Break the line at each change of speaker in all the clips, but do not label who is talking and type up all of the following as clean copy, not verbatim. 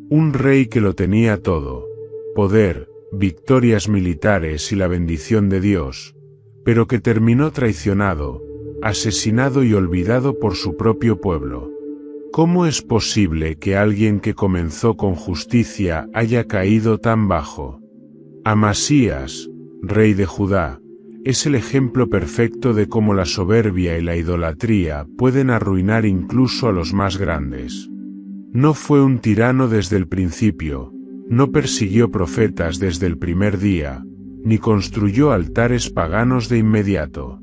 Un rey que lo tenía todo: poder, victorias militares y la bendición de Dios, pero que terminó traicionado, asesinado y olvidado por su propio pueblo. ¿Cómo es posible que alguien que comenzó con justicia haya caído tan bajo? Amasías, rey de Judá, es el ejemplo perfecto de cómo la soberbia y la idolatría pueden arruinar incluso a los más grandes. No fue un tirano desde el principio, no persiguió profetas desde el primer día, ni construyó altares paganos de inmediato.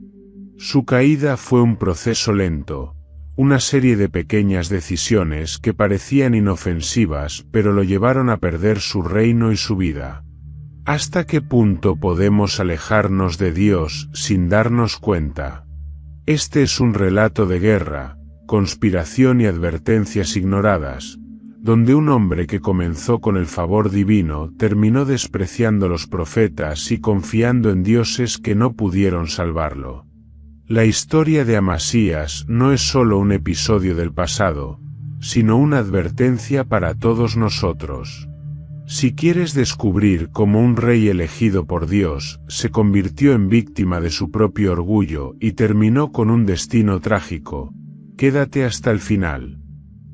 Su caída fue un proceso lento, una serie de pequeñas decisiones que parecían inofensivas pero lo llevaron a perder su reino y su vida. ¿Hasta qué punto podemos alejarnos de Dios sin darnos cuenta? Este es un relato de guerra, conspiración y advertencias ignoradas, donde un hombre que comenzó con el favor divino terminó despreciando los profetas y confiando en dioses que no pudieron salvarlo. La historia de Amasías no es solo un episodio del pasado, sino una advertencia para todos nosotros. Si quieres descubrir cómo un rey elegido por Dios se convirtió en víctima de su propio orgullo y terminó con un destino trágico, quédate hasta el final.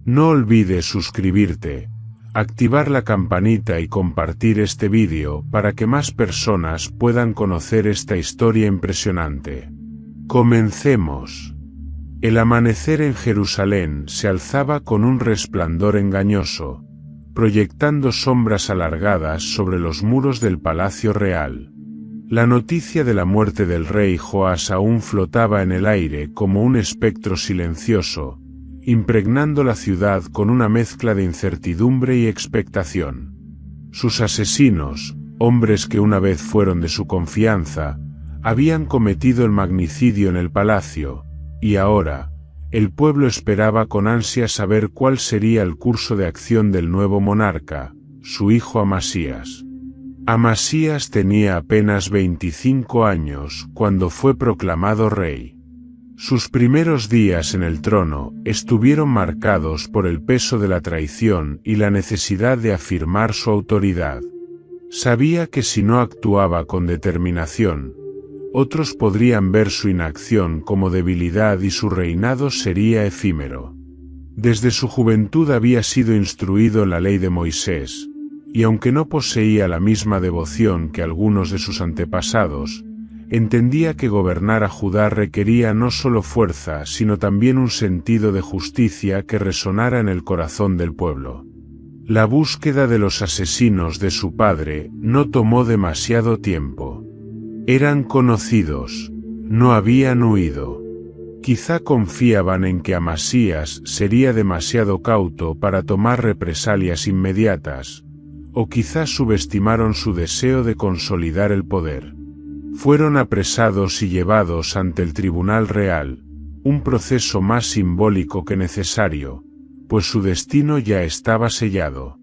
No olvides suscribirte, activar la campanita y compartir este vídeo para que más personas puedan conocer esta historia impresionante. Comencemos. El amanecer en Jerusalén se alzaba con un resplandor engañoso, proyectando sombras alargadas sobre los muros del palacio real. La noticia de la muerte del rey Joás aún flotaba en el aire como un espectro silencioso, impregnando la ciudad con una mezcla de incertidumbre y expectación. Sus asesinos, hombres que una vez fueron de su confianza, habían cometido el magnicidio en el palacio, y ahora, el pueblo esperaba con ansia saber cuál sería el curso de acción del nuevo monarca, su hijo Amasías. Amasías tenía apenas 25 años cuando fue proclamado rey. Sus primeros días en el trono estuvieron marcados por el peso de la traición y la necesidad de afirmar su autoridad. Sabía que si no actuaba con determinación, otros podrían ver su inacción como debilidad y su reinado sería efímero. Desde su juventud había sido instruido en la ley de Moisés, y aunque no poseía la misma devoción que algunos de sus antepasados, entendía que gobernar a Judá requería no solo fuerza sino también un sentido de justicia que resonara en el corazón del pueblo. La búsqueda de los asesinos de su padre no tomó demasiado tiempo. Eran conocidos, no habían huido. Quizá confiaban en que Amasías sería demasiado cauto para tomar represalias inmediatas, o quizá subestimaron su deseo de consolidar el poder. Fueron apresados y llevados ante el tribunal real, un proceso más simbólico que necesario, pues su destino ya estaba sellado.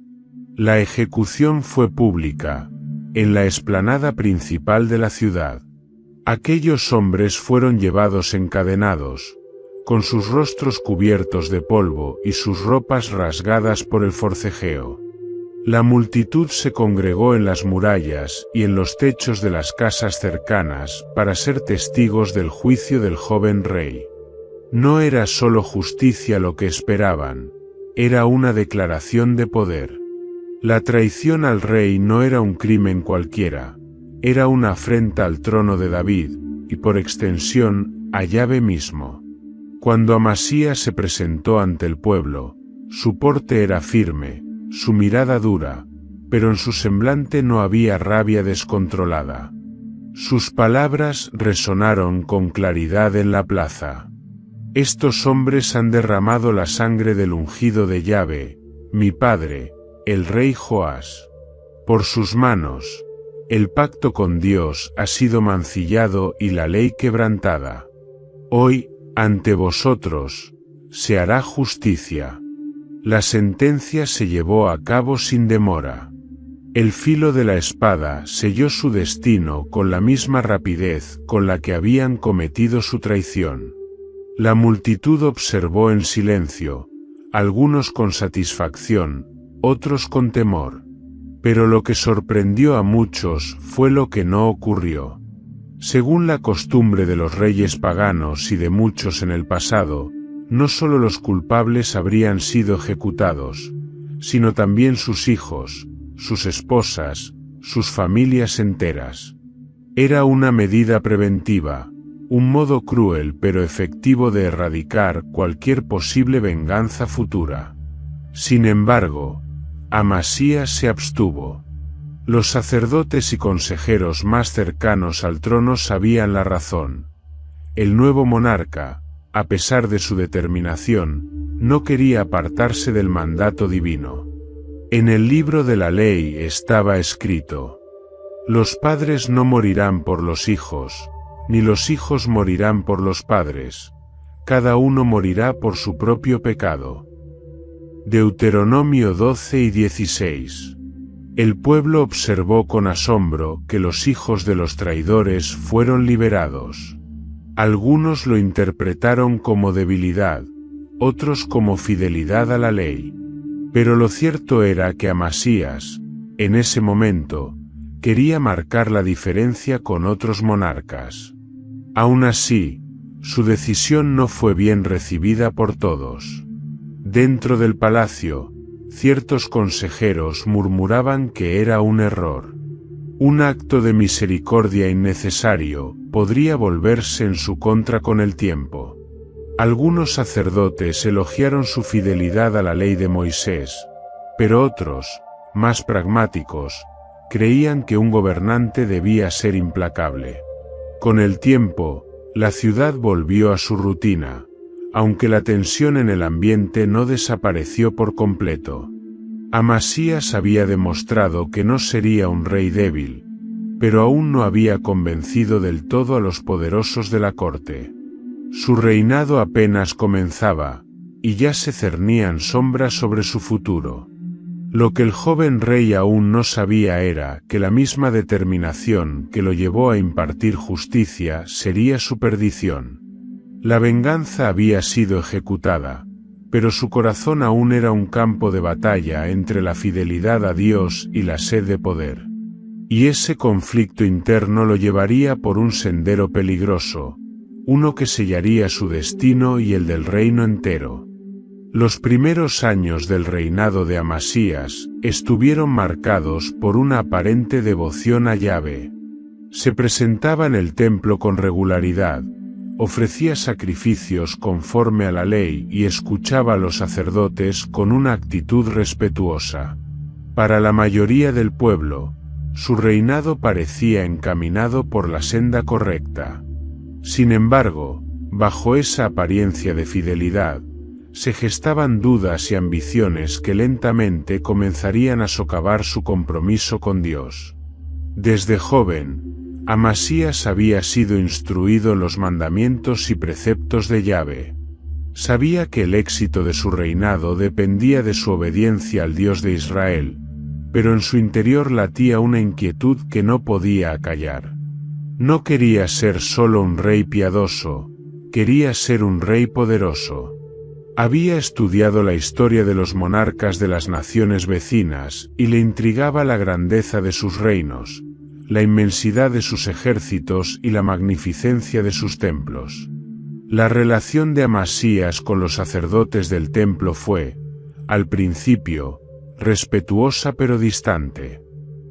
La ejecución fue pública, en la explanada principal de la ciudad. Aquellos hombres fueron llevados encadenados, con sus rostros cubiertos de polvo y sus ropas rasgadas por el forcejeo. La multitud se congregó en las murallas y en los techos de las casas cercanas para ser testigos del juicio del joven rey. No era solo justicia lo que esperaban, era una declaración de poder. La traición al rey no era un crimen cualquiera, era una afrenta al trono de David, y por extensión, a Yahvé mismo. Cuando Amasías se presentó ante el pueblo, su porte era firme, su mirada dura, pero en su semblante no había rabia descontrolada. Sus palabras resonaron con claridad en la plaza. Estos hombres han derramado la sangre del ungido de Yahvé, mi padre, el rey Joás. Por sus manos, el pacto con Dios ha sido mancillado y la ley quebrantada. Hoy, ante vosotros, se hará justicia. La sentencia se llevó a cabo sin demora. El filo de la espada selló su destino con la misma rapidez con la que habían cometido su traición. La multitud observó en silencio, algunos con satisfacción, otros con temor. Pero lo que sorprendió a muchos fue lo que no ocurrió. Según la costumbre de los reyes paganos y de muchos en el pasado, no solo los culpables habrían sido ejecutados, sino también sus hijos, sus esposas, sus familias enteras. Era una medida preventiva, un modo cruel pero efectivo de erradicar cualquier posible venganza futura. Sin embargo, Amasías se abstuvo. Los sacerdotes y consejeros más cercanos al trono sabían la razón. El nuevo monarca, a pesar de su determinación, no quería apartarse del mandato divino. En el libro de la ley estaba escrito: los padres no morirán por los hijos, ni los hijos morirán por los padres, cada uno morirá por su propio pecado. Deuteronomio 12 y 16. El pueblo observó con asombro que los hijos de los traidores fueron liberados. Algunos lo interpretaron como debilidad, otros como fidelidad a la ley. Pero lo cierto era que Amasías, en ese momento, quería marcar la diferencia con otros monarcas. Aún así, su decisión no fue bien recibida por todos. Dentro del palacio, ciertos consejeros murmuraban que era un error. Un acto de misericordia innecesario podría volverse en su contra con el tiempo. Algunos sacerdotes elogiaron su fidelidad a la ley de Moisés, pero otros, más pragmáticos, creían que un gobernante debía ser implacable. Con el tiempo, la ciudad volvió a su rutina, aunque la tensión en el ambiente no desapareció por completo. Amasías había demostrado que no sería un rey débil, pero aún no había convencido del todo a los poderosos de la corte. Su reinado apenas comenzaba, y ya se cernían sombras sobre su futuro. Lo que el joven rey aún no sabía era que la misma determinación que lo llevó a impartir justicia sería su perdición. La venganza había sido ejecutada, pero su corazón aún era un campo de batalla entre la fidelidad a Dios y la sed de poder. Y ese conflicto interno lo llevaría por un sendero peligroso, uno que sellaría su destino y el del reino entero. Los primeros años del reinado de Amasías estuvieron marcados por una aparente devoción a Yahvé. Se presentaba en el templo con regularidad, ofrecía sacrificios conforme a la ley y escuchaba a los sacerdotes con una actitud respetuosa. Para la mayoría del pueblo, su reinado parecía encaminado por la senda correcta. Sin embargo, bajo esa apariencia de fidelidad, se gestaban dudas y ambiciones que lentamente comenzarían a socavar su compromiso con Dios. Desde joven, Amasías había sido instruido en los mandamientos y preceptos de Yahvé. Sabía que el éxito de su reinado dependía de su obediencia al Dios de Israel, pero en su interior latía una inquietud que no podía acallar. No quería ser solo un rey piadoso, quería ser un rey poderoso. Había estudiado la historia de los monarcas de las naciones vecinas y le intrigaba la grandeza de sus reinos, la inmensidad de sus ejércitos y la magnificencia de sus templos. La relación de Amasías con los sacerdotes del templo fue, al principio, respetuosa pero distante.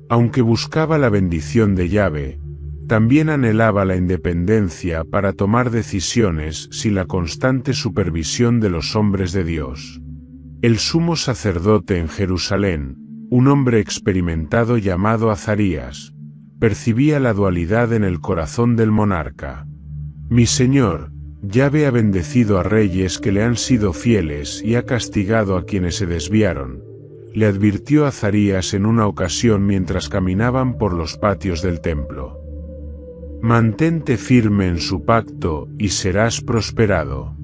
Aunque buscaba la bendición de Yahvé, también anhelaba la independencia para tomar decisiones sin la constante supervisión de los hombres de Dios. El sumo sacerdote en Jerusalén, un hombre experimentado llamado Azarías, percibía la dualidad en el corazón del monarca. Mi señor, Yahvé ha bendecido a reyes que le han sido fieles y ha castigado a quienes se desviaron, le advirtió Azarías en una ocasión mientras caminaban por los patios del templo. Mantente firme en su pacto y serás prosperado.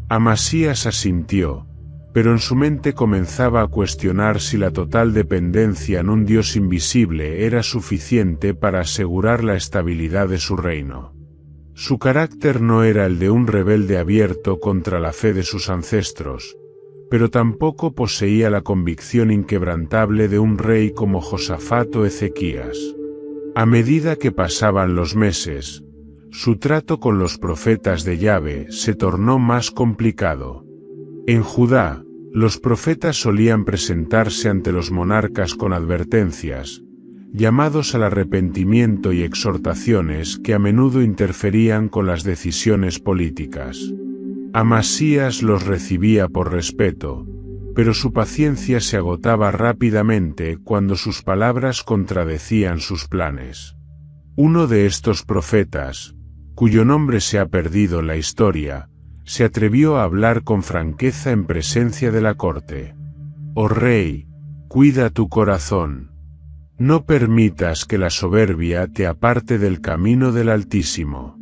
Amasías asintió, pero en su mente comenzaba a cuestionar si la total dependencia en un Dios invisible era suficiente para asegurar la estabilidad de su reino. Su carácter no era el de un rebelde abierto contra la fe de sus ancestros, pero tampoco poseía la convicción inquebrantable de un rey como Josafat o Ezequías. A medida que pasaban los meses, su trato con los profetas de Yahvé se tornó más complicado. En Judá, los profetas solían presentarse ante los monarcas con advertencias, llamados al arrepentimiento y exhortaciones que a menudo interferían con las decisiones políticas. Amasías los recibía por respeto, pero su paciencia se agotaba rápidamente cuando sus palabras contradecían sus planes. Uno de estos profetas, cuyo nombre se ha perdido en la historia, se atrevió a hablar con franqueza en presencia de la corte. «Oh rey, cuida tu corazón. No permitas que la soberbia te aparte del camino del Altísimo.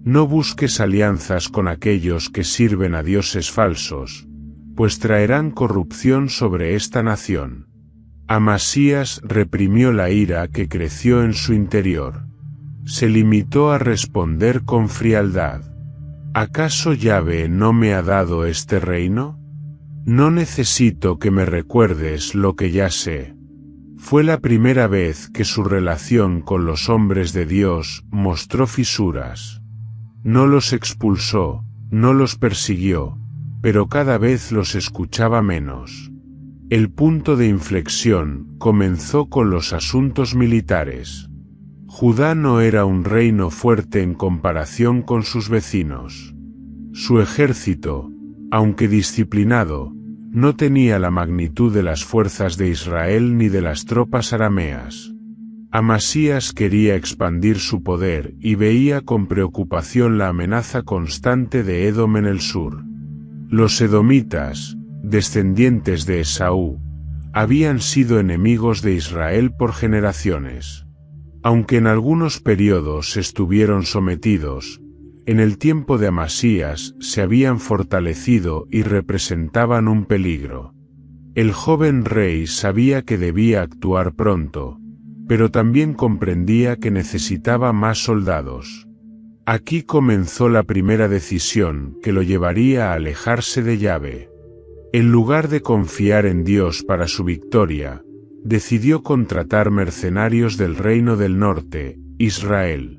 No busques alianzas con aquellos que sirven a dioses falsos, pues traerán corrupción sobre esta nación». Amasías reprimió la ira que creció en su interior. Se limitó a responder con frialdad. ¿Acaso Yahvé no me ha dado este reino? No necesito que me recuerdes lo que ya sé. Fue la primera vez que su relación con los hombres de Dios mostró fisuras. No los expulsó, no los persiguió, pero cada vez los escuchaba menos. El punto de inflexión comenzó con los asuntos militares. Judá no era un reino fuerte en comparación con sus vecinos. Su ejército, aunque disciplinado, no tenía la magnitud de las fuerzas de Israel ni de las tropas arameas. Amasías quería expandir su poder y veía con preocupación la amenaza constante de Edom en el sur. Los edomitas, descendientes de Esaú, habían sido enemigos de Israel por generaciones. Aunque en algunos periodos estuvieron sometidos, en el tiempo de Amasías se habían fortalecido y representaban un peligro. El joven rey sabía que debía actuar pronto, pero también comprendía que necesitaba más soldados. Aquí comenzó la primera decisión que lo llevaría a alejarse de Yahvé. En lugar de confiar en Dios para su victoria, decidió contratar mercenarios del reino del norte, Israel.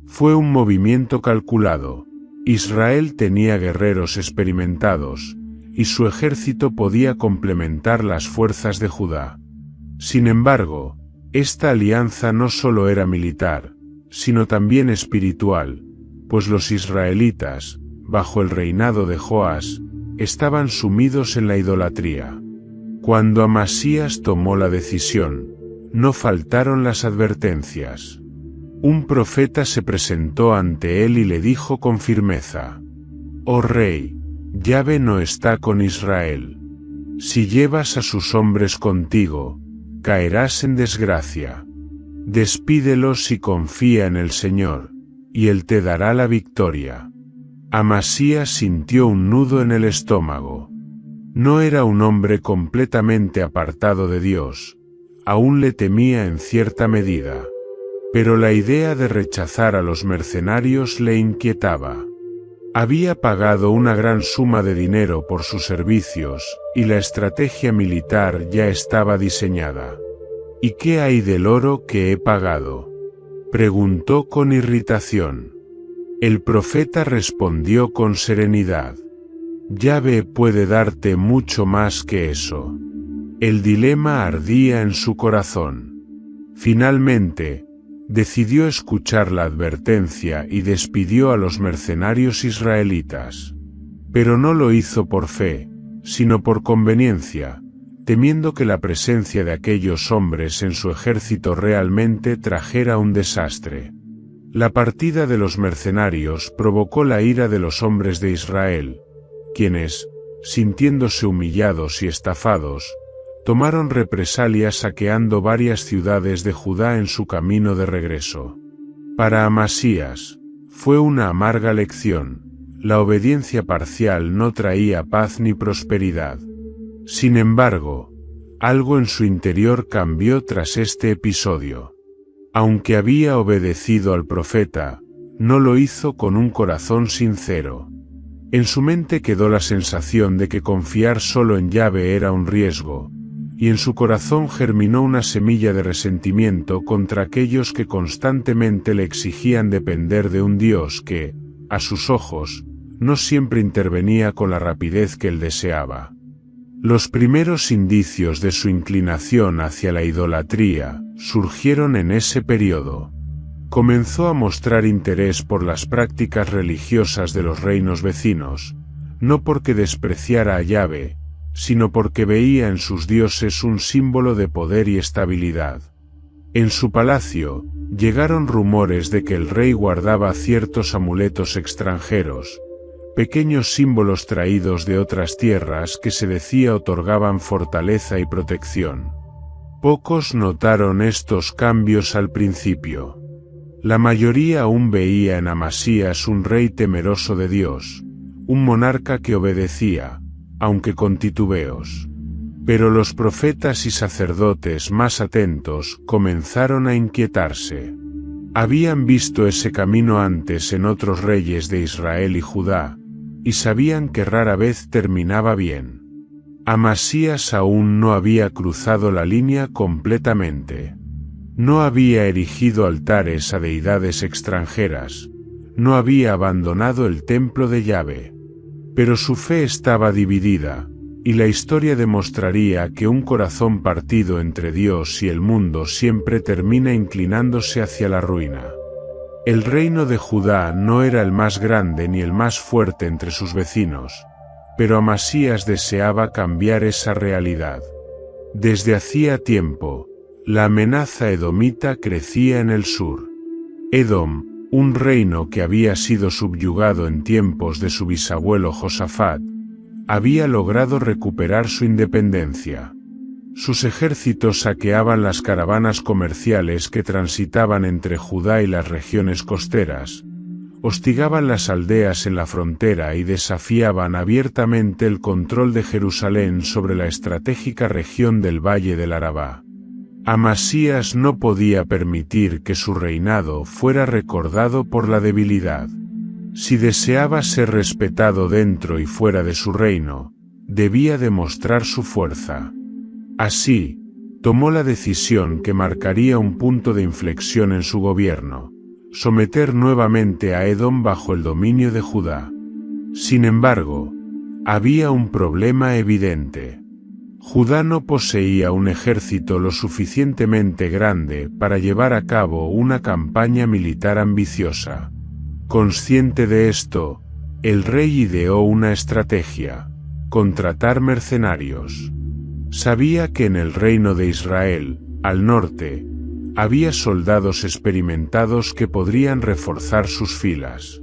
Fue un movimiento calculado. Israel tenía guerreros experimentados, y su ejército podía complementar las fuerzas de Judá. Sin embargo, esta alianza no solo era militar, sino también espiritual, pues los israelitas, bajo el reinado de Joás, estaban sumidos en la idolatría. Cuando Amasías tomó la decisión, no faltaron las advertencias. Un profeta se presentó ante él y le dijo con firmeza: «Oh rey, Yahvé no está con Israel. Si llevas a sus hombres contigo, caerás en desgracia. Despídelos y confía en el Señor, y Él te dará la victoria». Amasías sintió un nudo en el estómago. No era un hombre completamente apartado de Dios, aún le temía en cierta medida. Pero la idea de rechazar a los mercenarios le inquietaba. Había pagado una gran suma de dinero por sus servicios, y la estrategia militar ya estaba diseñada. «¿Y qué hay del oro que he pagado?», preguntó con irritación. El profeta respondió con serenidad: «Yahvé puede darte mucho más que eso». El dilema ardía en su corazón. Finalmente, decidió escuchar la advertencia y despidió a los mercenarios israelitas. Pero no lo hizo por fe, sino por conveniencia, temiendo que la presencia de aquellos hombres en su ejército realmente trajera un desastre. La partida de los mercenarios provocó la ira de los hombres de Israel, quienes, sintiéndose humillados y estafados, tomaron represalias saqueando varias ciudades de Judá en su camino de regreso. Para Amasías, fue una amarga lección. La obediencia parcial no traía paz ni prosperidad. Sin embargo, algo en su interior cambió tras este episodio. Aunque había obedecido al profeta, no lo hizo con un corazón sincero. En su mente quedó la sensación de que confiar solo en Yahvé era un riesgo, y en su corazón germinó una semilla de resentimiento contra aquellos que constantemente le exigían depender de un Dios que, a sus ojos, no siempre intervenía con la rapidez que él deseaba. Los primeros indicios de su inclinación hacia la idolatría surgieron en ese periodo. Comenzó a mostrar interés por las prácticas religiosas de los reinos vecinos, no porque despreciara a Yahvé, sino porque veía en sus dioses un símbolo de poder y estabilidad. En su palacio, llegaron rumores de que el rey guardaba ciertos amuletos extranjeros, pequeños símbolos traídos de otras tierras que se decía otorgaban fortaleza y protección. Pocos notaron estos cambios al principio. La mayoría aún veía en Amasías un rey temeroso de Dios, un monarca que obedecía, aunque con titubeos. Pero los profetas y sacerdotes más atentos comenzaron a inquietarse. Habían visto ese camino antes en otros reyes de Israel y Judá, y sabían que rara vez terminaba bien. Amasías aún no había cruzado la línea completamente. No había erigido altares a deidades extranjeras, no había abandonado el templo de Yahvé. Pero su fe estaba dividida, y la historia demostraría que un corazón partido entre Dios y el mundo siempre termina inclinándose hacia la ruina. El reino de Judá no era el más grande ni el más fuerte entre sus vecinos, pero Amasías deseaba cambiar esa realidad. Desde hacía tiempo, la amenaza edomita crecía en el sur. Edom, un reino que había sido subyugado en tiempos de su bisabuelo Josafat, había logrado recuperar su independencia. Sus ejércitos saqueaban las caravanas comerciales que transitaban entre Judá y las regiones costeras, hostigaban las aldeas en la frontera y desafiaban abiertamente el control de Jerusalén sobre la estratégica región del Valle del Arabá. Amasías no podía permitir que su reinado fuera recordado por la debilidad. Si deseaba ser respetado dentro y fuera de su reino, debía demostrar su fuerza. Así, tomó la decisión que marcaría un punto de inflexión en su gobierno: someter nuevamente a Edom bajo el dominio de Judá. Sin embargo, había un problema evidente. Judá no poseía un ejército lo suficientemente grande para llevar a cabo una campaña militar ambiciosa. Consciente de esto, el rey ideó una estrategia: contratar mercenarios. Sabía que en el reino de Israel, al norte, había soldados experimentados que podrían reforzar sus filas.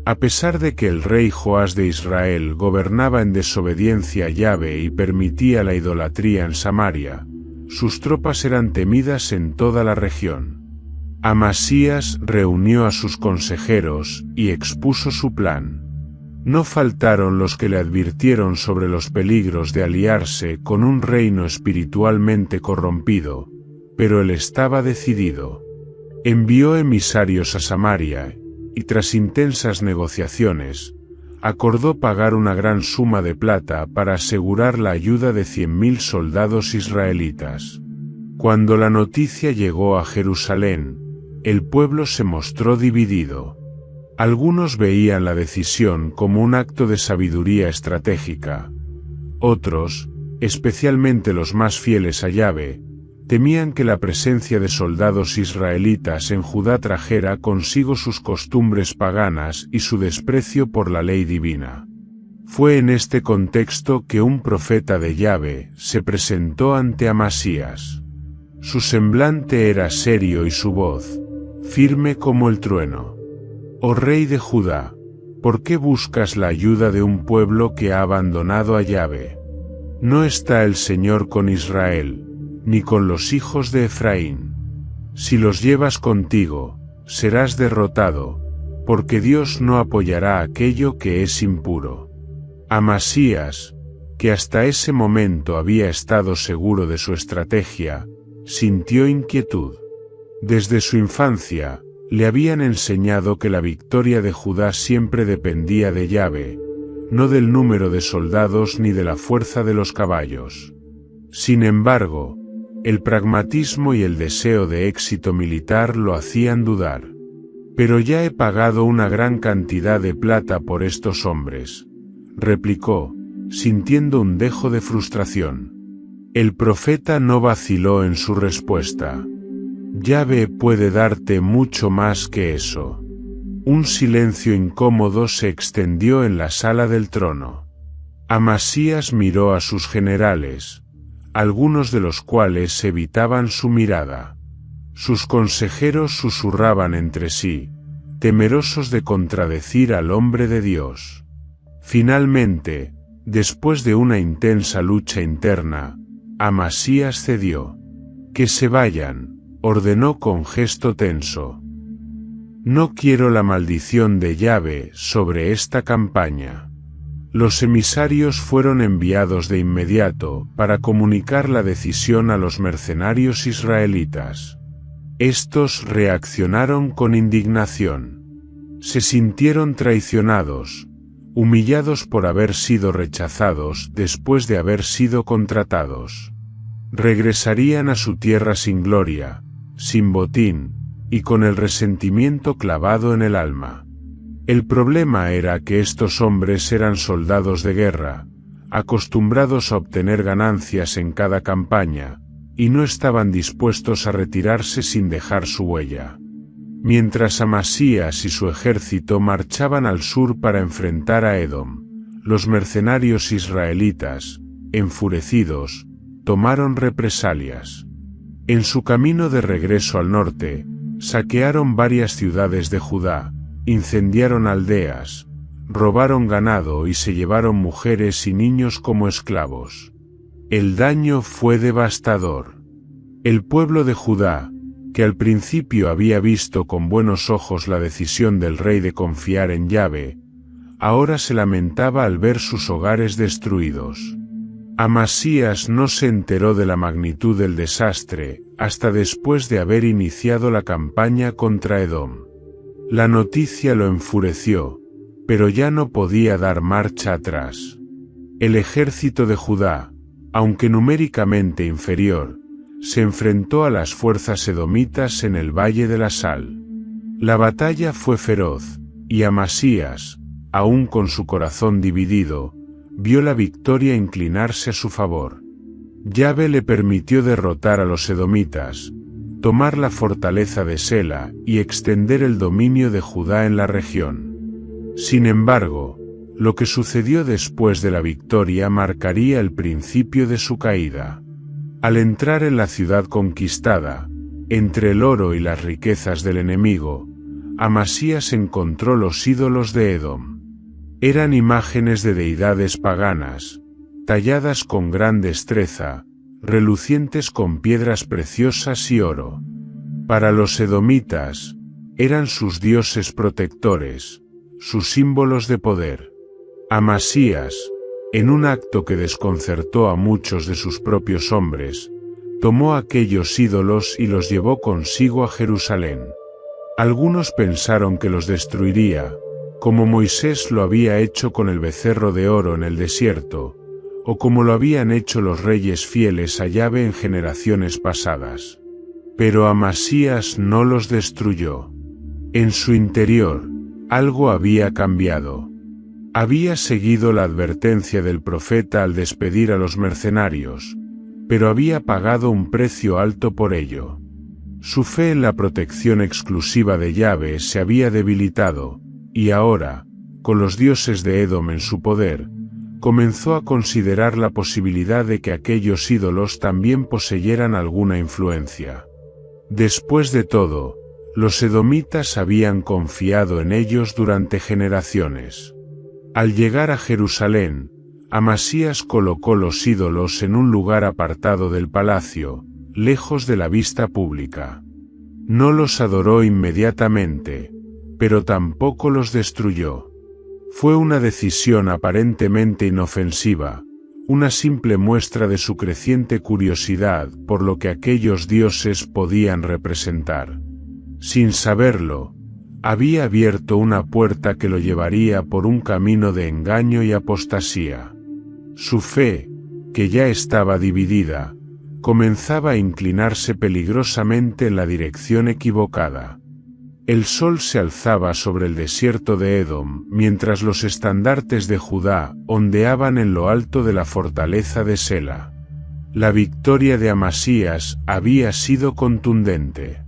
A pesar de que el rey Joás de Israel gobernaba en desobediencia a Yahvé y permitía la idolatría en Samaria, sus tropas eran temidas en toda la región. Amasías reunió a sus consejeros y expuso su plan. No faltaron los que le advirtieron sobre los peligros de aliarse con un reino espiritualmente corrompido, pero él estaba decidido. Envió emisarios a Samaria, y tras intensas negociaciones, acordó pagar una gran suma de plata para asegurar la ayuda de 100.000 soldados israelitas. Cuando la noticia llegó a Jerusalén, el pueblo se mostró dividido. Algunos veían la decisión como un acto de sabiduría estratégica. Otros, especialmente los más fieles a Yahvé, temían que la presencia de soldados israelitas en Judá trajera consigo sus costumbres paganas y su desprecio por la ley divina. Fue en este contexto que un profeta de Yahvé se presentó ante Amasías. Su semblante era serio y su voz, firme como el trueno. «Oh rey de Judá, ¿por qué buscas la ayuda de un pueblo que ha abandonado a Yahvé? No está el Señor con Israel, ni con los hijos de Efraín. Si los llevas contigo, serás derrotado, porque Dios no apoyará aquello que es impuro». Amasías, que hasta ese momento había estado seguro de su estrategia, sintió inquietud. Desde su infancia, le habían enseñado que la victoria de Judá siempre dependía de Yahvé, no del número de soldados ni de la fuerza de los caballos. Sin embargo, el pragmatismo y el deseo de éxito militar lo hacían dudar. «Pero ya he pagado una gran cantidad de plata por estos hombres», replicó, sintiendo un dejo de frustración. El profeta no vaciló en su respuesta. «Yahvé puede darte mucho más que eso». Un silencio incómodo se extendió en la sala del trono. Amasías miró a sus generales, algunos de los cuales evitaban su mirada. Sus consejeros susurraban entre sí, temerosos de contradecir al hombre de Dios. Finalmente, después de una intensa lucha interna, Amasías cedió. «Que se vayan», ordenó con gesto tenso. «No quiero la maldición de Yahvé sobre esta campaña». Los emisarios fueron enviados de inmediato para comunicar la decisión a los mercenarios israelitas. Estos reaccionaron con indignación. Se sintieron traicionados, humillados por haber sido rechazados después de haber sido contratados. Regresarían a su tierra sin gloria, sin botín, y con el resentimiento clavado en el alma. El problema era que estos hombres eran soldados de guerra, acostumbrados a obtener ganancias en cada campaña, y no estaban dispuestos a retirarse sin dejar su huella. Mientras Amasías y su ejército marchaban al sur para enfrentar a Edom, los mercenarios israelitas, enfurecidos, tomaron represalias. En su camino de regreso al norte, saquearon varias ciudades de Judá, incendiaron aldeas, robaron ganado y se llevaron mujeres y niños como esclavos. El daño fue devastador. El pueblo de Judá, que al principio había visto con buenos ojos la decisión del rey de confiar en Yahvé, ahora se lamentaba al ver sus hogares destruidos. Amasías no se enteró de la magnitud del desastre hasta después de haber iniciado la campaña contra Edom. La noticia lo enfureció, pero ya no podía dar marcha atrás. El ejército de Judá, aunque numéricamente inferior, se enfrentó a las fuerzas edomitas en el Valle de la Sal. La batalla fue feroz, y Amasías, aún con su corazón dividido, vio la victoria inclinarse a su favor. Yahvé le permitió derrotar a los edomitas, tomar la fortaleza de Sela y extender el dominio de Judá en la región. Sin embargo, lo que sucedió después de la victoria marcaría el principio de su caída. Al entrar en la ciudad conquistada, entre el oro y las riquezas del enemigo, Amasías encontró los ídolos de Edom. Eran imágenes de deidades paganas, talladas con gran destreza, relucientes con piedras preciosas y oro. Para los edomitas, eran sus dioses protectores, sus símbolos de poder. Amasías, en un acto que desconcertó a muchos de sus propios hombres, tomó aquellos ídolos y los llevó consigo a Jerusalén. Algunos pensaron que los destruiría, como Moisés lo había hecho con el becerro de oro en el desierto, o como lo habían hecho los reyes fieles a Yahvé en generaciones pasadas. Pero Amasías no los destruyó. En su interior, algo había cambiado. Había seguido la advertencia del profeta al despedir a los mercenarios, pero había pagado un precio alto por ello. Su fe en la protección exclusiva de Yahvé se había debilitado, y ahora, con los dioses de Edom en su poder, comenzó a considerar la posibilidad de que aquellos ídolos también poseyeran alguna influencia. Después de todo, los edomitas habían confiado en ellos durante generaciones. Al llegar a Jerusalén, Amasías colocó los ídolos en un lugar apartado del palacio, lejos de la vista pública. No los adoró inmediatamente, pero tampoco los destruyó. Fue una decisión aparentemente inofensiva, una simple muestra de su creciente curiosidad por lo que aquellos dioses podían representar. Sin saberlo, había abierto una puerta que lo llevaría por un camino de engaño y apostasía. Su fe, que ya estaba dividida, comenzaba a inclinarse peligrosamente en la dirección equivocada. El sol se alzaba sobre el desierto de Edom, mientras los estandartes de Judá ondeaban en lo alto de la fortaleza de Sela. La victoria de Amasías había sido contundente.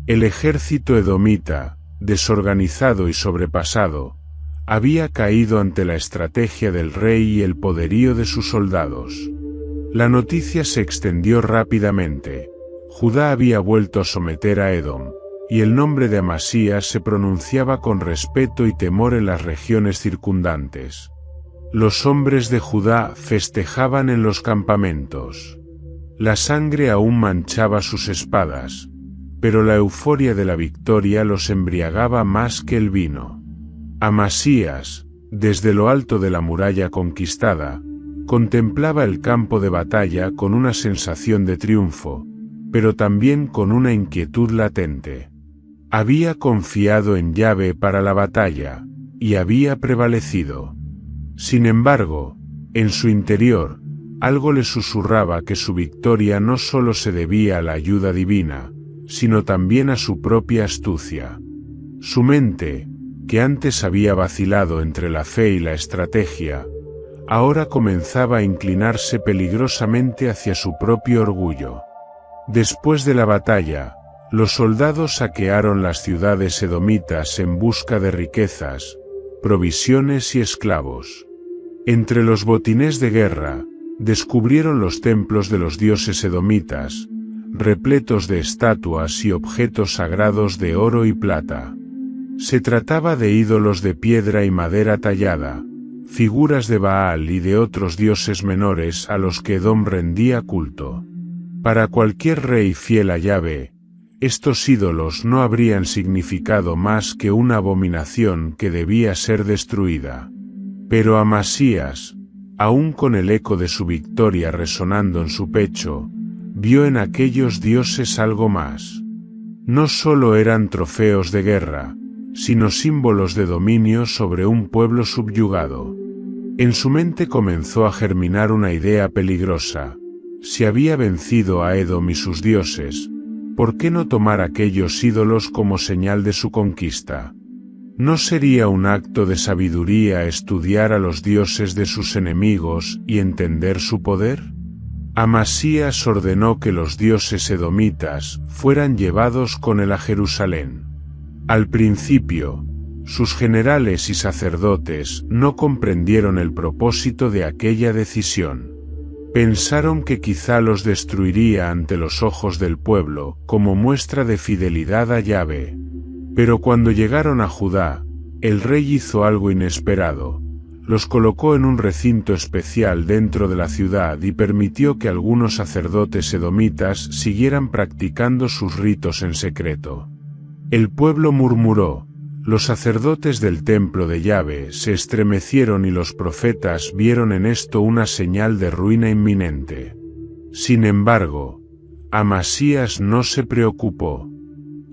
El ejército edomita, desorganizado y sobrepasado, había caído ante la estrategia del rey y el poderío de sus soldados. La noticia se extendió rápidamente. Judá había vuelto a someter a Edom, y el nombre de Amasías se pronunciaba con respeto y temor en las regiones circundantes. Los hombres de Judá festejaban en los campamentos. La sangre aún manchaba sus espadas, pero la euforia de la victoria los embriagaba más que el vino. Amasías, desde lo alto de la muralla conquistada, contemplaba el campo de batalla con una sensación de triunfo, pero también con una inquietud latente. Había confiado en Yahvé para la batalla, y había prevalecido. Sin embargo, en su interior, algo le susurraba que su victoria no solo se debía a la ayuda divina, sino también a su propia astucia. Su mente, que antes había vacilado entre la fe y la estrategia, ahora comenzaba a inclinarse peligrosamente hacia su propio orgullo. Después de la batalla, los soldados saquearon las ciudades edomitas en busca de riquezas, provisiones y esclavos. Entre los botines de guerra, descubrieron los templos de los dioses edomitas, repletos de estatuas y objetos sagrados de oro y plata. Se trataba de ídolos de piedra y madera tallada, figuras de Baal y de otros dioses menores a los que Edom rendía culto. Para cualquier rey fiel a Yahvé, estos ídolos no habrían significado más que una abominación que debía ser destruida. Pero Amasías, aún con el eco de su victoria resonando en su pecho, vio en aquellos dioses algo más. No solo eran trofeos de guerra, sino símbolos de dominio sobre un pueblo subyugado. En su mente comenzó a germinar una idea peligrosa. Si había vencido a Edom y sus dioses, ¿por qué no tomar aquellos ídolos como señal de su conquista? ¿No sería un acto de sabiduría estudiar a los dioses de sus enemigos y entender su poder? Amasías ordenó que los dioses edomitas fueran llevados con él a Jerusalén. Al principio, sus generales y sacerdotes no comprendieron el propósito de aquella decisión. Pensaron que quizá los destruiría ante los ojos del pueblo como muestra de fidelidad a Yahvé. Pero cuando llegaron a Judá, el rey hizo algo inesperado. Los colocó en un recinto especial dentro de la ciudad y permitió que algunos sacerdotes edomitas siguieran practicando sus ritos en secreto. El pueblo murmuró, los sacerdotes del templo de Yahvé se estremecieron y los profetas vieron en esto una señal de ruina inminente. Sin embargo, Amasías no se preocupó.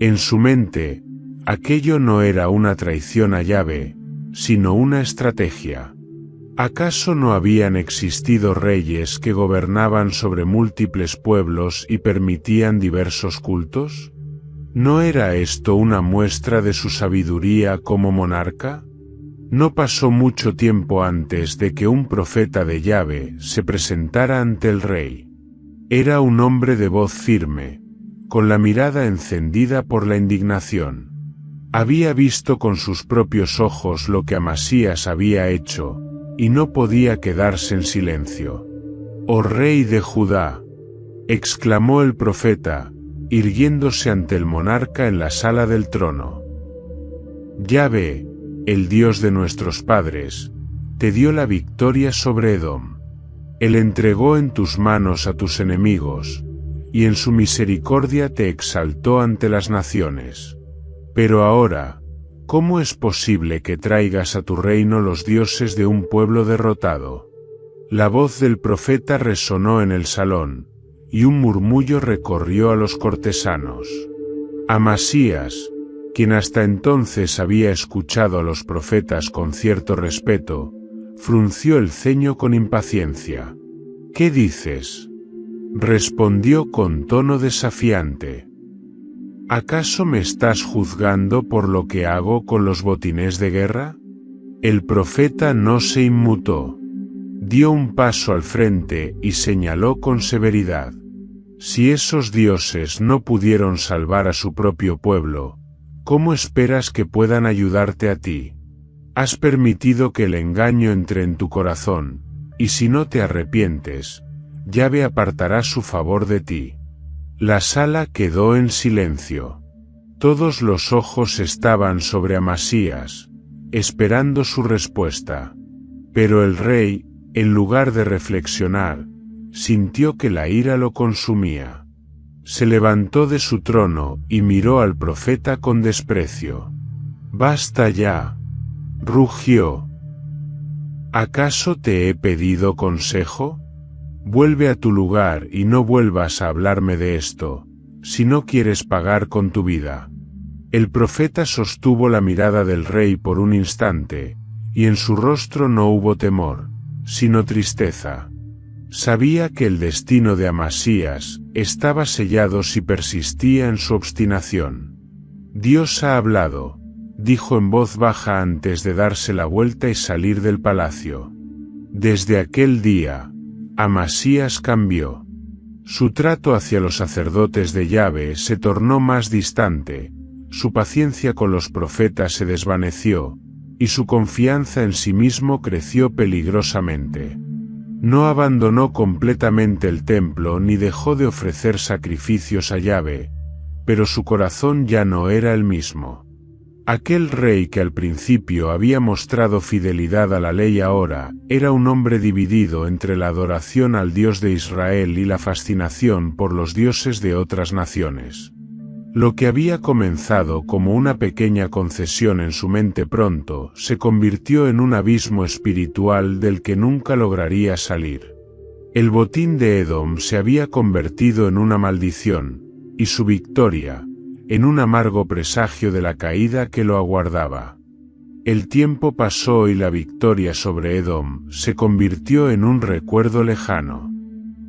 En su mente, aquello no era una traición a Yahvé, sino una estrategia. ¿Acaso no habían existido reyes que gobernaban sobre múltiples pueblos y permitían diversos cultos? ¿No era esto una muestra de su sabiduría como monarca? No pasó mucho tiempo antes de que un profeta de Yahvé se presentara ante el rey. Era un hombre de voz firme, con la mirada encendida por la indignación. Había visto con sus propios ojos lo que Amasías había hecho, y no podía quedarse en silencio. «Oh rey de Judá», exclamó el profeta, irguiéndose ante el monarca en la sala del trono. «Yahvé, el Dios de nuestros padres, te dio la victoria sobre Edom. Él entregó en tus manos a tus enemigos, y en su misericordia te exaltó ante las naciones. Pero ahora, ¿cómo es posible que traigas a tu reino los dioses de un pueblo derrotado?» La voz del profeta resonó en el salón, y un murmullo recorrió a los cortesanos. Amasías, quien hasta entonces había escuchado a los profetas con cierto respeto, frunció el ceño con impaciencia. «¿Qué dices?», respondió con tono desafiante. «¿Acaso me estás juzgando por lo que hago con los botines de guerra?». El profeta no se inmutó. Dio un paso al frente y señaló con severidad: «Si esos dioses no pudieron salvar a su propio pueblo, ¿cómo esperas que puedan ayudarte a ti? Has permitido que el engaño entre en tu corazón, y si no te arrepientes, Yahvé apartará su favor de ti». La sala quedó en silencio. Todos los ojos estaban sobre Amasías, esperando su respuesta. Pero el rey, en lugar de reflexionar, sintió que la ira lo consumía. Se levantó de su trono y miró al profeta con desprecio. «Basta ya», rugió. «¿Acaso te he pedido consejo? Vuelve a tu lugar y no vuelvas a hablarme de esto, si no quieres pagar con tu vida». El profeta sostuvo la mirada del rey por un instante, y en su rostro no hubo temor, sino tristeza. Sabía que el destino de Amasías estaba sellado si persistía en su obstinación. «Dios ha hablado», dijo en voz baja antes de darse la vuelta y salir del palacio. Desde aquel día, Amasías cambió. Su trato hacia los sacerdotes de Yahvé se tornó más distante, su paciencia con los profetas se desvaneció, y su confianza en sí mismo creció peligrosamente. No abandonó completamente el templo ni dejó de ofrecer sacrificios a Yahvé, pero su corazón ya no era el mismo. Aquel rey que al principio había mostrado fidelidad a la ley ahora era un hombre dividido entre la adoración al Dios de Israel y la fascinación por los dioses de otras naciones. Lo que había comenzado como una pequeña concesión en su mente pronto se convirtió en un abismo espiritual del que nunca lograría salir. El botín de Edom se había convertido en una maldición, y su victoria, en un amargo presagio de la caída que lo aguardaba. El tiempo pasó y la victoria sobre Edom se convirtió en un recuerdo lejano.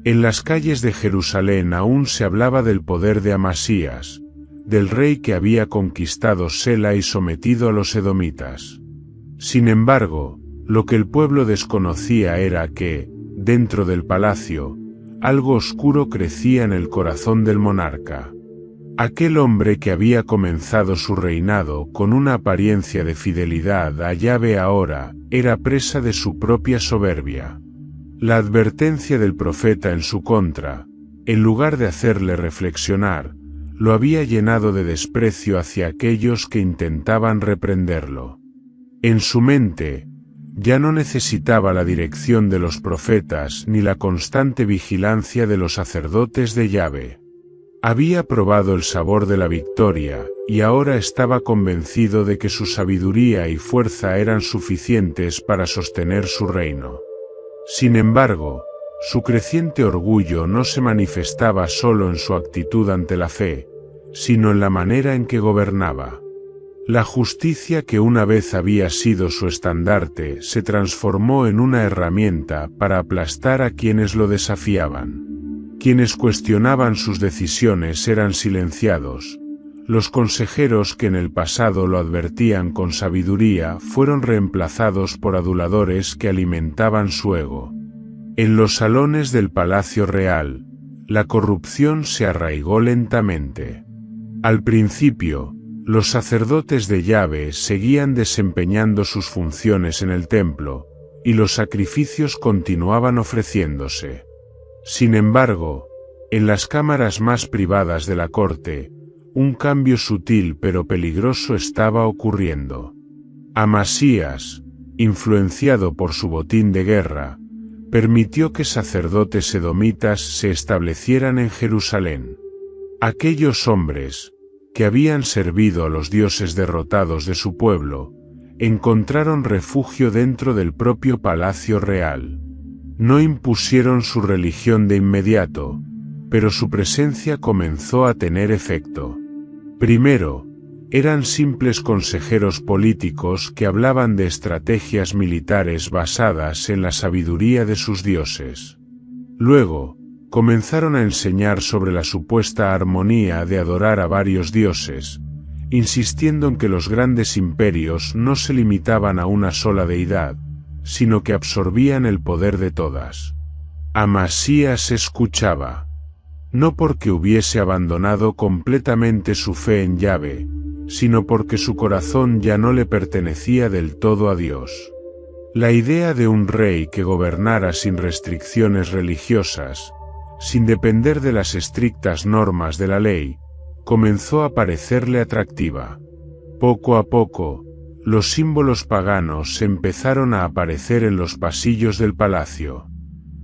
En las calles de Jerusalén aún se hablaba del poder de Amasías, del rey que había conquistado Sela y sometido a los edomitas. Sin embargo, lo que el pueblo desconocía era que, dentro del palacio, algo oscuro crecía en el corazón del monarca. Aquel hombre que había comenzado su reinado con una apariencia de fidelidad a Yahvé ahora era presa de su propia soberbia. La advertencia del profeta en su contra, en lugar de hacerle reflexionar, lo había llenado de desprecio hacia aquellos que intentaban reprenderlo. En su mente, ya no necesitaba la dirección de los profetas ni la constante vigilancia de los sacerdotes de Yahvé. Había probado el sabor de la victoria, y ahora estaba convencido de que su sabiduría y fuerza eran suficientes para sostener su reino. Sin embargo, su creciente orgullo no se manifestaba solo en su actitud ante la fe, sino en la manera en que gobernaba. La justicia que una vez había sido su estandarte se transformó en una herramienta para aplastar a quienes lo desafiaban. Quienes cuestionaban sus decisiones eran silenciados. Los consejeros que en el pasado lo advertían con sabiduría fueron reemplazados por aduladores que alimentaban su ego. En los salones del Palacio Real, la corrupción se arraigó lentamente. Al principio, los sacerdotes de Yahvé seguían desempeñando sus funciones en el templo, y los sacrificios continuaban ofreciéndose. Sin embargo, en las cámaras más privadas de la corte, un cambio sutil pero peligroso estaba ocurriendo. Amasías, influenciado por su botín de guerra, permitió que sacerdotes edomitas se establecieran en Jerusalén. Aquellos hombres, que habían servido a los dioses derrotados de su pueblo, encontraron refugio dentro del propio palacio real. No impusieron su religión de inmediato, pero su presencia comenzó a tener efecto. Primero, Eran simples consejeros políticos que hablaban de estrategias militares basadas en la sabiduría de sus dioses. Luego, comenzaron a enseñar sobre la supuesta armonía de adorar a varios dioses, insistiendo en que los grandes imperios no se limitaban a una sola deidad, sino que absorbían el poder de todas. Amasías escuchaba. No porque hubiese abandonado completamente su fe en Yahvé, sino porque su corazón ya no le pertenecía del todo a Dios. La idea de un rey que gobernara sin restricciones religiosas, sin depender de las estrictas normas de la ley, comenzó a parecerle atractiva. Poco a poco, los símbolos paganos empezaron a aparecer en los pasillos del palacio.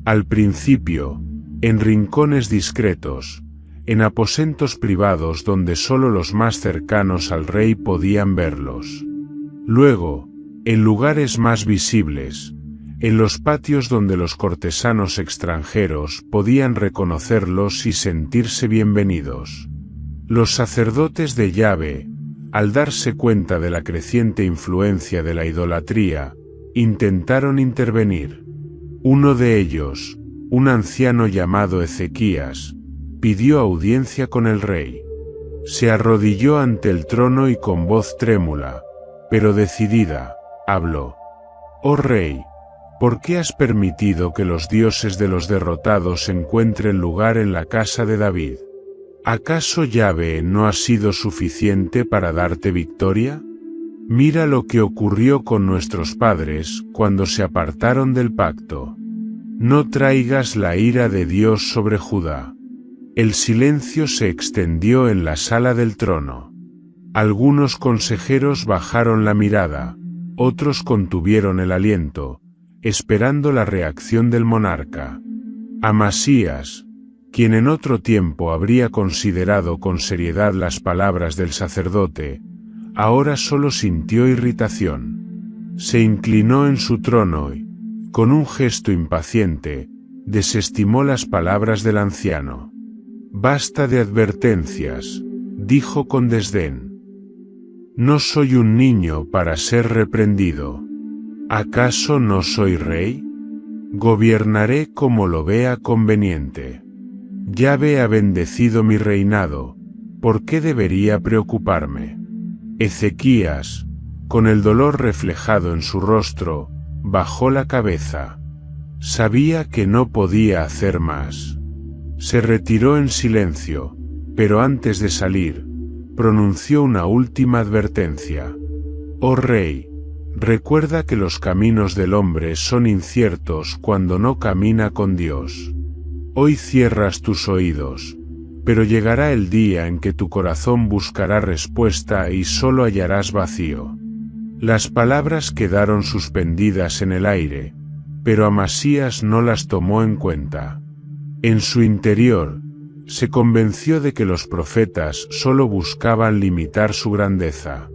Al principio, en rincones discretos, en aposentos privados donde solo los más cercanos al rey podían verlos. Luego, en lugares más visibles, en los patios donde los cortesanos extranjeros podían reconocerlos y sentirse bienvenidos. Los sacerdotes de Yahvé, al darse cuenta de la creciente influencia de la idolatría, intentaron intervenir. Uno de ellos, un anciano llamado Ezequías, pidió audiencia con el rey. Se arrodilló ante el trono y con voz trémula, pero decidida, habló. «Oh rey, ¿por qué has permitido que los dioses de los derrotados encuentren lugar en la casa de David? ¿Acaso Yahvé no ha sido suficiente para darte victoria? Mira lo que ocurrió con nuestros padres cuando se apartaron del pacto. No traigas la ira de Dios sobre Judá». El silencio se extendió en la sala del trono. Algunos consejeros bajaron la mirada, otros contuvieron el aliento, esperando la reacción del monarca. Amasías, quien en otro tiempo habría considerado con seriedad las palabras del sacerdote, ahora solo sintió irritación. Se inclinó en su trono y, con un gesto impaciente, desestimó las palabras del anciano. «Basta de advertencias», dijo con desdén. «No soy un niño para ser reprendido. ¿Acaso no soy rey? Gobernaré como lo vea conveniente. Yahvé ha bendecido mi reinado, ¿por qué debería preocuparme?» Ezequías, con el dolor reflejado en su rostro, bajó la cabeza. Sabía que no podía hacer más. Se retiró en silencio, pero antes de salir, pronunció una última advertencia. «Oh rey, recuerda que los caminos del hombre son inciertos cuando no camina con Dios. Hoy cierras tus oídos, pero llegará el día en que tu corazón buscará respuesta y solo hallarás vacío». Las palabras quedaron suspendidas en el aire, pero Amasías no las tomó en cuenta. En su interior, se convenció de que los profetas solo buscaban limitar su grandeza.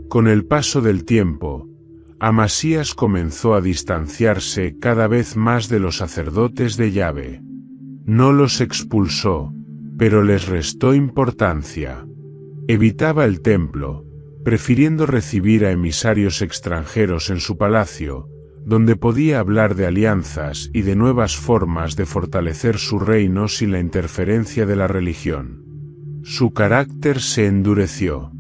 Con el paso del tiempo, Amasías comenzó a distanciarse cada vez más de los sacerdotes de Yahvé. No los expulsó, pero les restó importancia. Evitaba el templo, prefiriendo recibir a emisarios extranjeros en su palacio, donde podía hablar de alianzas y de nuevas formas de fortalecer su reino sin la interferencia de la religión. Su carácter se endureció.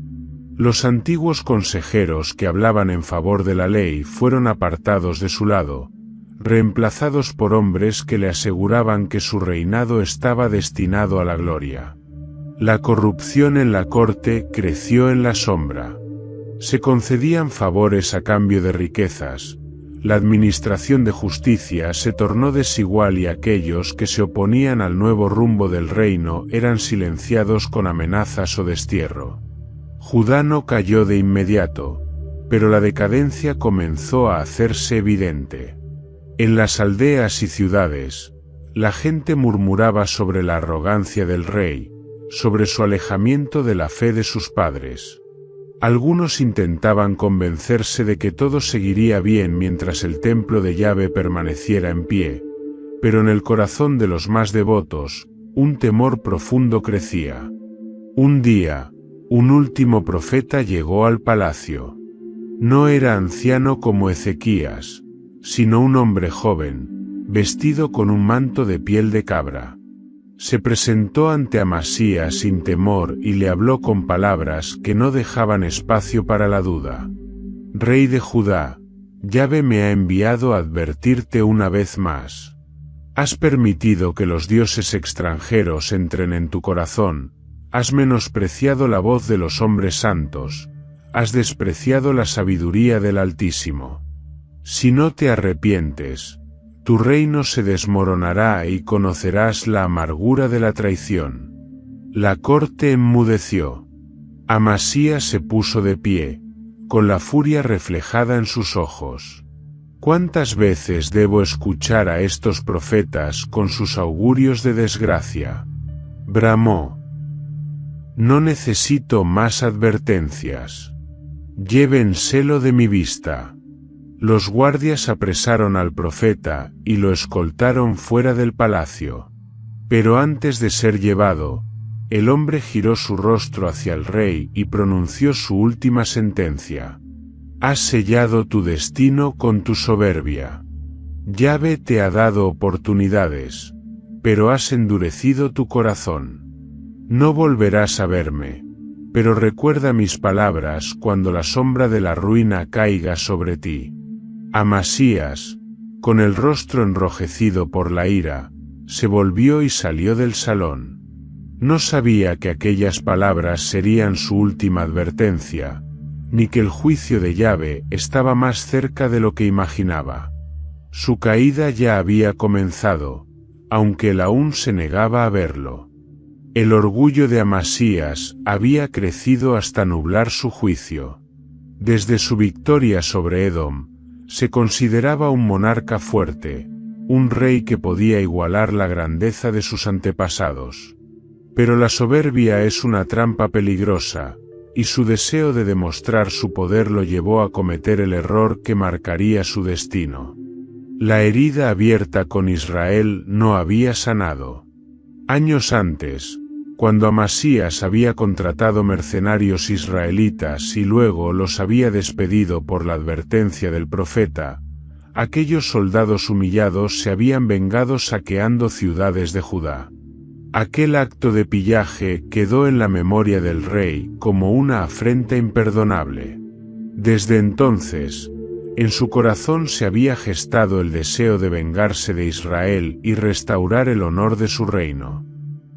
Los antiguos consejeros que hablaban en favor de la ley fueron apartados de su lado, reemplazados por hombres que le aseguraban que su reinado estaba destinado a la gloria. La corrupción en la corte creció en la sombra. Se concedían favores a cambio de riquezas. La administración de justicia se tornó desigual y aquellos que se oponían al nuevo rumbo del reino eran silenciados con amenazas o destierro. Judá no cayó de inmediato, pero la decadencia comenzó a hacerse evidente. En las aldeas y ciudades, la gente murmuraba sobre la arrogancia del rey, sobre su alejamiento de la fe de sus padres. Algunos intentaban convencerse de que todo seguiría bien mientras el templo de Yahvé permaneciera en pie, pero en el corazón de los más devotos, un temor profundo crecía. Un día, Un último profeta llegó al palacio. No era anciano como Ezequías, sino un hombre joven, vestido con un manto de piel de cabra. Se presentó ante Amasías sin temor y le habló con palabras que no dejaban espacio para la duda. Rey de Judá, Yahvé me ha enviado a advertirte una vez más. Has permitido que los dioses extranjeros entren en tu corazón, has menospreciado la voz de los hombres santos, has despreciado la sabiduría del Altísimo. Si no te arrepientes, tu reino se desmoronará y conocerás la amargura de la traición. La corte enmudeció. Amasías se puso de pie, con la furia reflejada en sus ojos. ¿Cuántas veces debo escuchar a estos profetas con sus augurios de desgracia? Bramó. No necesito más advertencias. Llévenselo de mi vista. Los guardias apresaron al profeta y lo escoltaron fuera del palacio. Pero antes de ser llevado, el hombre giró su rostro hacia el rey y pronunció su última sentencia. Has sellado tu destino con tu soberbia. Yahvé te ha dado oportunidades, pero has endurecido tu corazón. No volverás a verme, pero recuerda mis palabras cuando la sombra de la ruina caiga sobre ti. Amasías, con el rostro enrojecido por la ira, se volvió y salió del salón. No sabía que aquellas palabras serían su última advertencia, ni que el juicio de Yahvé estaba más cerca de lo que imaginaba. Su caída ya había comenzado, aunque él aún se negaba a verlo. El orgullo de Amasías había crecido hasta nublar su juicio. Desde su victoria sobre Edom, se consideraba un monarca fuerte, un rey que podía igualar la grandeza de sus antepasados. Pero la soberbia es una trampa peligrosa, y su deseo de demostrar su poder lo llevó a cometer el error que marcaría su destino. La herida abierta con Israel no había sanado. Años antes, cuando Amasías había contratado mercenarios israelitas y luego los había despedido por la advertencia del profeta, aquellos soldados humillados se habían vengado saqueando ciudades de Judá. Aquel acto de pillaje quedó en la memoria del rey como una afrenta imperdonable. Desde entonces, en su corazón se había gestado el deseo de vengarse de Israel y restaurar el honor de su reino.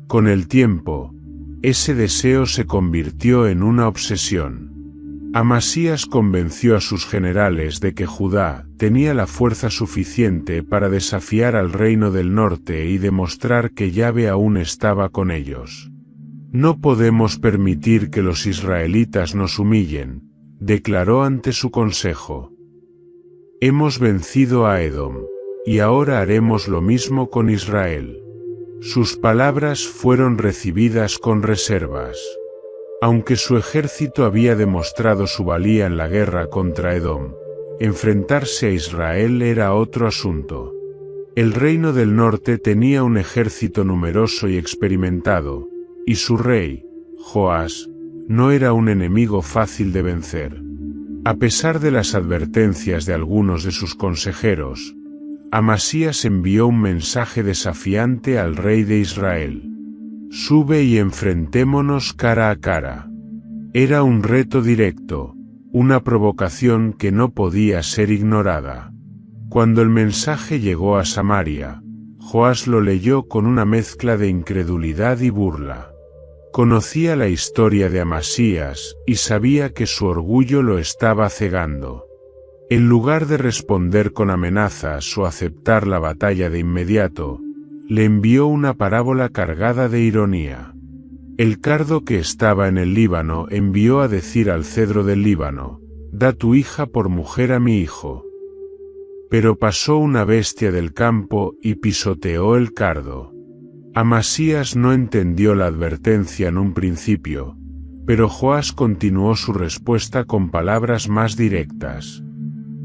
Con el tiempo, ese deseo se convirtió en una obsesión. Amasías convenció a sus generales de que Judá tenía la fuerza suficiente para desafiar al reino del norte y demostrar que Yahvé aún estaba con ellos. No podemos permitir que los israelitas nos humillen, declaró ante su consejo. Hemos vencido a Edom, y ahora haremos lo mismo con Israel. Sus palabras fueron recibidas con reservas. Aunque su ejército había demostrado su valía en la guerra contra Edom, enfrentarse a Israel era otro asunto. El reino del norte tenía un ejército numeroso y experimentado, y su rey, Joás, no era un enemigo fácil de vencer. A pesar de las advertencias de algunos de sus consejeros, Amasías envió un mensaje desafiante al rey de Israel. Sube y enfrentémonos cara a cara. Era un reto directo, una provocación que no podía ser ignorada. Cuando el mensaje llegó a Samaria, Joás lo leyó con una mezcla de incredulidad y burla. Conocía la historia de Amasías y sabía que su orgullo lo estaba cegando. En lugar de responder con amenazas o aceptar la batalla de inmediato, le envió una parábola cargada de ironía. El cardo que estaba en el Líbano envió a decir al cedro del Líbano, «Da tu hija por mujer a mi hijo». Pero pasó una bestia del campo y pisoteó el cardo. Amasías no entendió la advertencia en un principio, pero Joás continuó su respuesta con palabras más directas.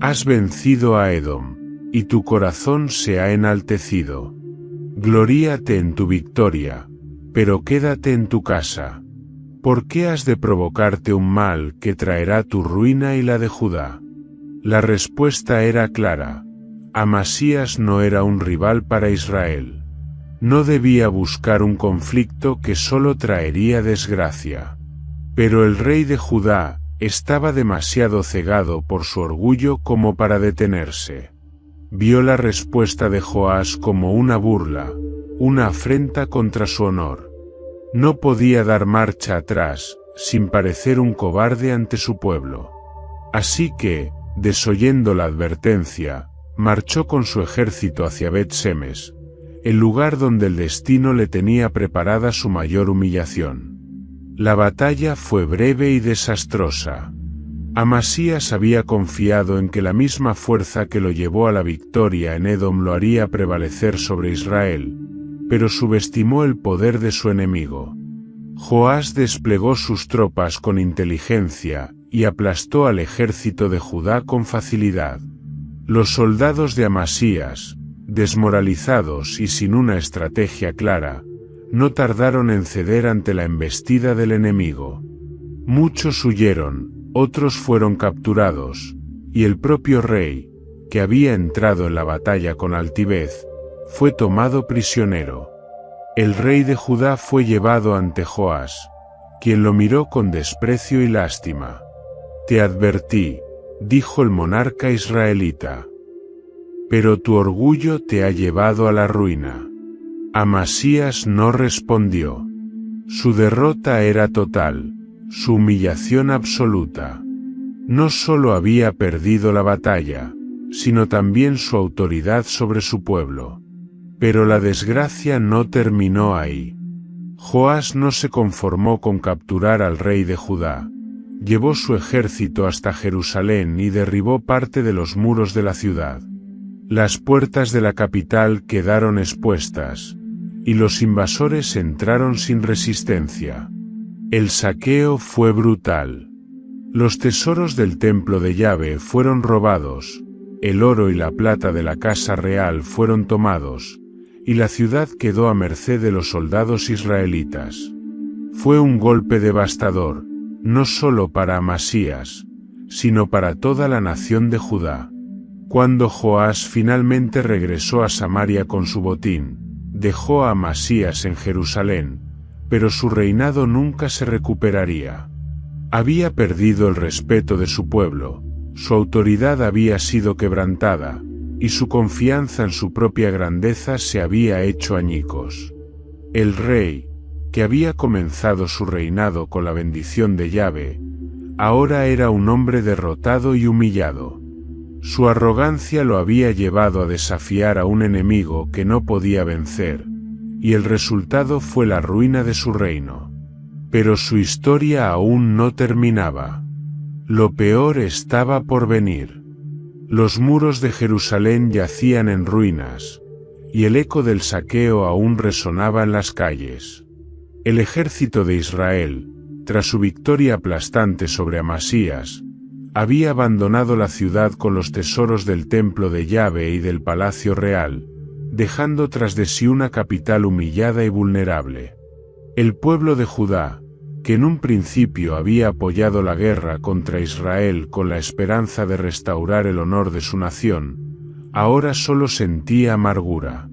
Has vencido a Edom, y tu corazón se ha enaltecido. Gloríate en tu victoria, pero quédate en tu casa. ¿Por qué has de provocarte un mal que traerá tu ruina y la de Judá? La respuesta era clara. Amasías no era un rival para Israel. No debía buscar un conflicto que solo traería desgracia. Pero el rey de Judá estaba demasiado cegado por su orgullo como para detenerse. Vio la respuesta de Joás como una burla, una afrenta contra su honor. No podía dar marcha atrás, sin parecer un cobarde ante su pueblo. Así que, desoyendo la advertencia, marchó con su ejército hacia Bet-Semes, el lugar donde el destino le tenía preparada su mayor humillación. La batalla fue breve y desastrosa. Amasías había confiado en que la misma fuerza que lo llevó a la victoria en Edom lo haría prevalecer sobre Israel, pero subestimó el poder de su enemigo. Joás desplegó sus tropas con inteligencia y aplastó al ejército de Judá con facilidad. Los soldados de Amasías, desmoralizados y sin una estrategia clara, no tardaron en ceder ante la embestida del enemigo. Muchos huyeron, otros fueron capturados, y el propio rey, que había entrado en la batalla con altivez, fue tomado prisionero. El rey de Judá fue llevado ante Joás, quien lo miró con desprecio y lástima. «Te advertí», dijo el monarca israelita. «Pero tu orgullo te ha llevado a la ruina». Amasías no respondió. Su derrota era total, su humillación absoluta. No solo había perdido la batalla, sino también su autoridad sobre su pueblo. Pero la desgracia no terminó ahí. Joás no se conformó con capturar al rey de Judá. Llevó su ejército hasta Jerusalén y derribó parte de los muros de la ciudad. Las puertas de la capital quedaron expuestas, y los invasores entraron sin resistencia. El saqueo fue brutal. Los tesoros del templo de Yahvé fueron robados, el oro y la plata de la casa real fueron tomados, y la ciudad quedó a merced de los soldados israelitas. Fue un golpe devastador, no solo para Amasías, sino para toda la nación de Judá. Cuando Joás finalmente regresó a Samaria con su botín, dejó a Amasías en Jerusalén, pero su reinado nunca se recuperaría. Había perdido el respeto de su pueblo, su autoridad había sido quebrantada, y su confianza en su propia grandeza se había hecho añicos. El rey, que había comenzado su reinado con la bendición de Yahvé, ahora era un hombre derrotado y humillado. Su arrogancia lo había llevado a desafiar a un enemigo que no podía vencer, y el resultado fue la ruina de su reino. Pero su historia aún no terminaba. Lo peor estaba por venir. Los muros de Jerusalén yacían en ruinas, y el eco del saqueo aún resonaba en las calles. El ejército de Israel, tras su victoria aplastante sobre Amasías, había abandonado la ciudad con los tesoros del templo de Yahvé y del palacio real, dejando tras de sí una capital humillada y vulnerable. El pueblo de Judá, que en un principio había apoyado la guerra contra Israel con la esperanza de restaurar el honor de su nación, ahora solo sentía amargura.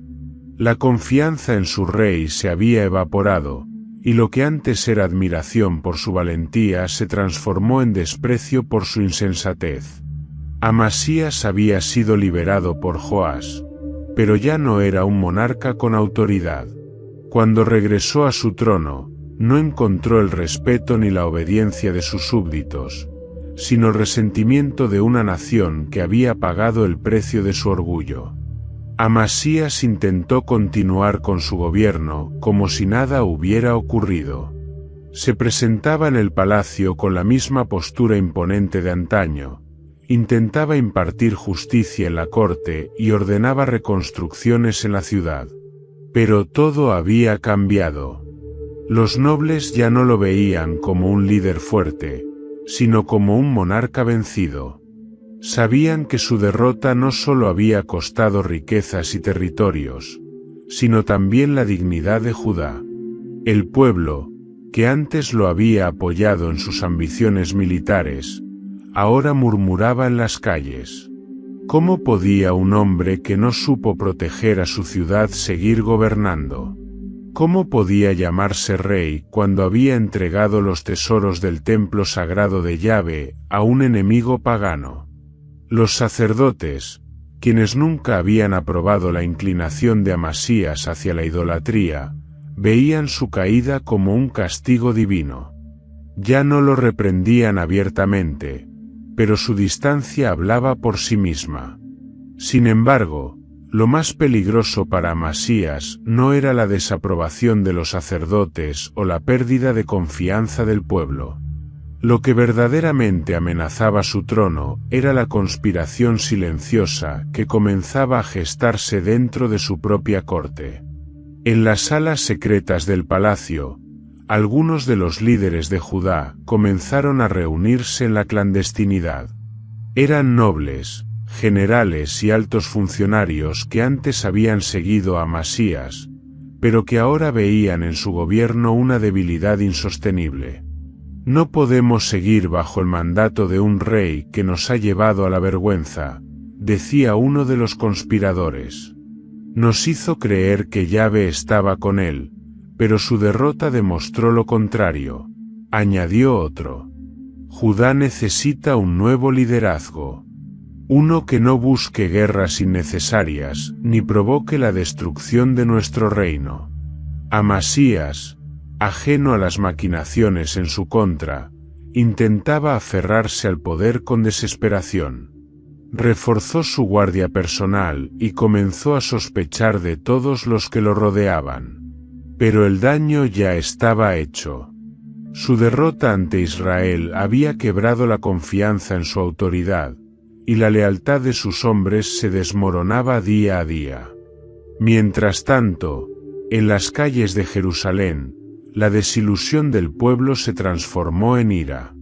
La confianza en su rey se había evaporado, y lo que antes era admiración por su valentía se transformó en desprecio por su insensatez. Amasías había sido liberado por Joás, pero ya no era un monarca con autoridad. Cuando regresó a su trono, no encontró el respeto ni la obediencia de sus súbditos, sino el resentimiento de una nación que había pagado el precio de su orgullo. Amasías intentó continuar con su gobierno como si nada hubiera ocurrido. Se presentaba en el palacio con la misma postura imponente de antaño, intentaba impartir justicia en la corte y ordenaba reconstrucciones en la ciudad. Pero todo había cambiado. Los nobles ya no lo veían como un líder fuerte, sino como un monarca vencido. Sabían que su derrota no solo había costado riquezas y territorios, sino también la dignidad de Judá. El pueblo, que antes lo había apoyado en sus ambiciones militares, ahora murmuraba en las calles. ¿Cómo podía un hombre que no supo proteger a su ciudad seguir gobernando? ¿Cómo podía llamarse rey cuando había entregado los tesoros del templo sagrado de Yahvé a un enemigo pagano? Los sacerdotes, quienes nunca habían aprobado la inclinación de Amasías hacia la idolatría, veían su caída como un castigo divino. Ya no lo reprendían abiertamente, pero su distancia hablaba por sí misma. Sin embargo, lo más peligroso para Amasías no era la desaprobación de los sacerdotes o la pérdida de confianza del pueblo. Lo que verdaderamente amenazaba su trono era la conspiración silenciosa que comenzaba a gestarse dentro de su propia corte. En las salas secretas del palacio, algunos de los líderes de Judá comenzaron a reunirse en la clandestinidad. Eran nobles, generales y altos funcionarios que antes habían seguido a Amasías, pero que ahora veían en su gobierno una debilidad insostenible. No podemos seguir bajo el mandato de un rey que nos ha llevado a la vergüenza, decía uno de los conspiradores. Nos hizo creer que Yahvé estaba con él, pero su derrota demostró lo contrario, añadió otro. Judá necesita un nuevo liderazgo. Uno que no busque guerras innecesarias, ni provoque la destrucción de nuestro reino. Amasías, ajeno a las maquinaciones en su contra, intentaba aferrarse al poder con desesperación. Reforzó su guardia personal y comenzó a sospechar de todos los que lo rodeaban. Pero el daño ya estaba hecho. Su derrota ante Israel había quebrado la confianza en su autoridad, y la lealtad de sus hombres se desmoronaba día a día. Mientras tanto, en las calles de Jerusalén, la desilusión del pueblo se transformó en ira.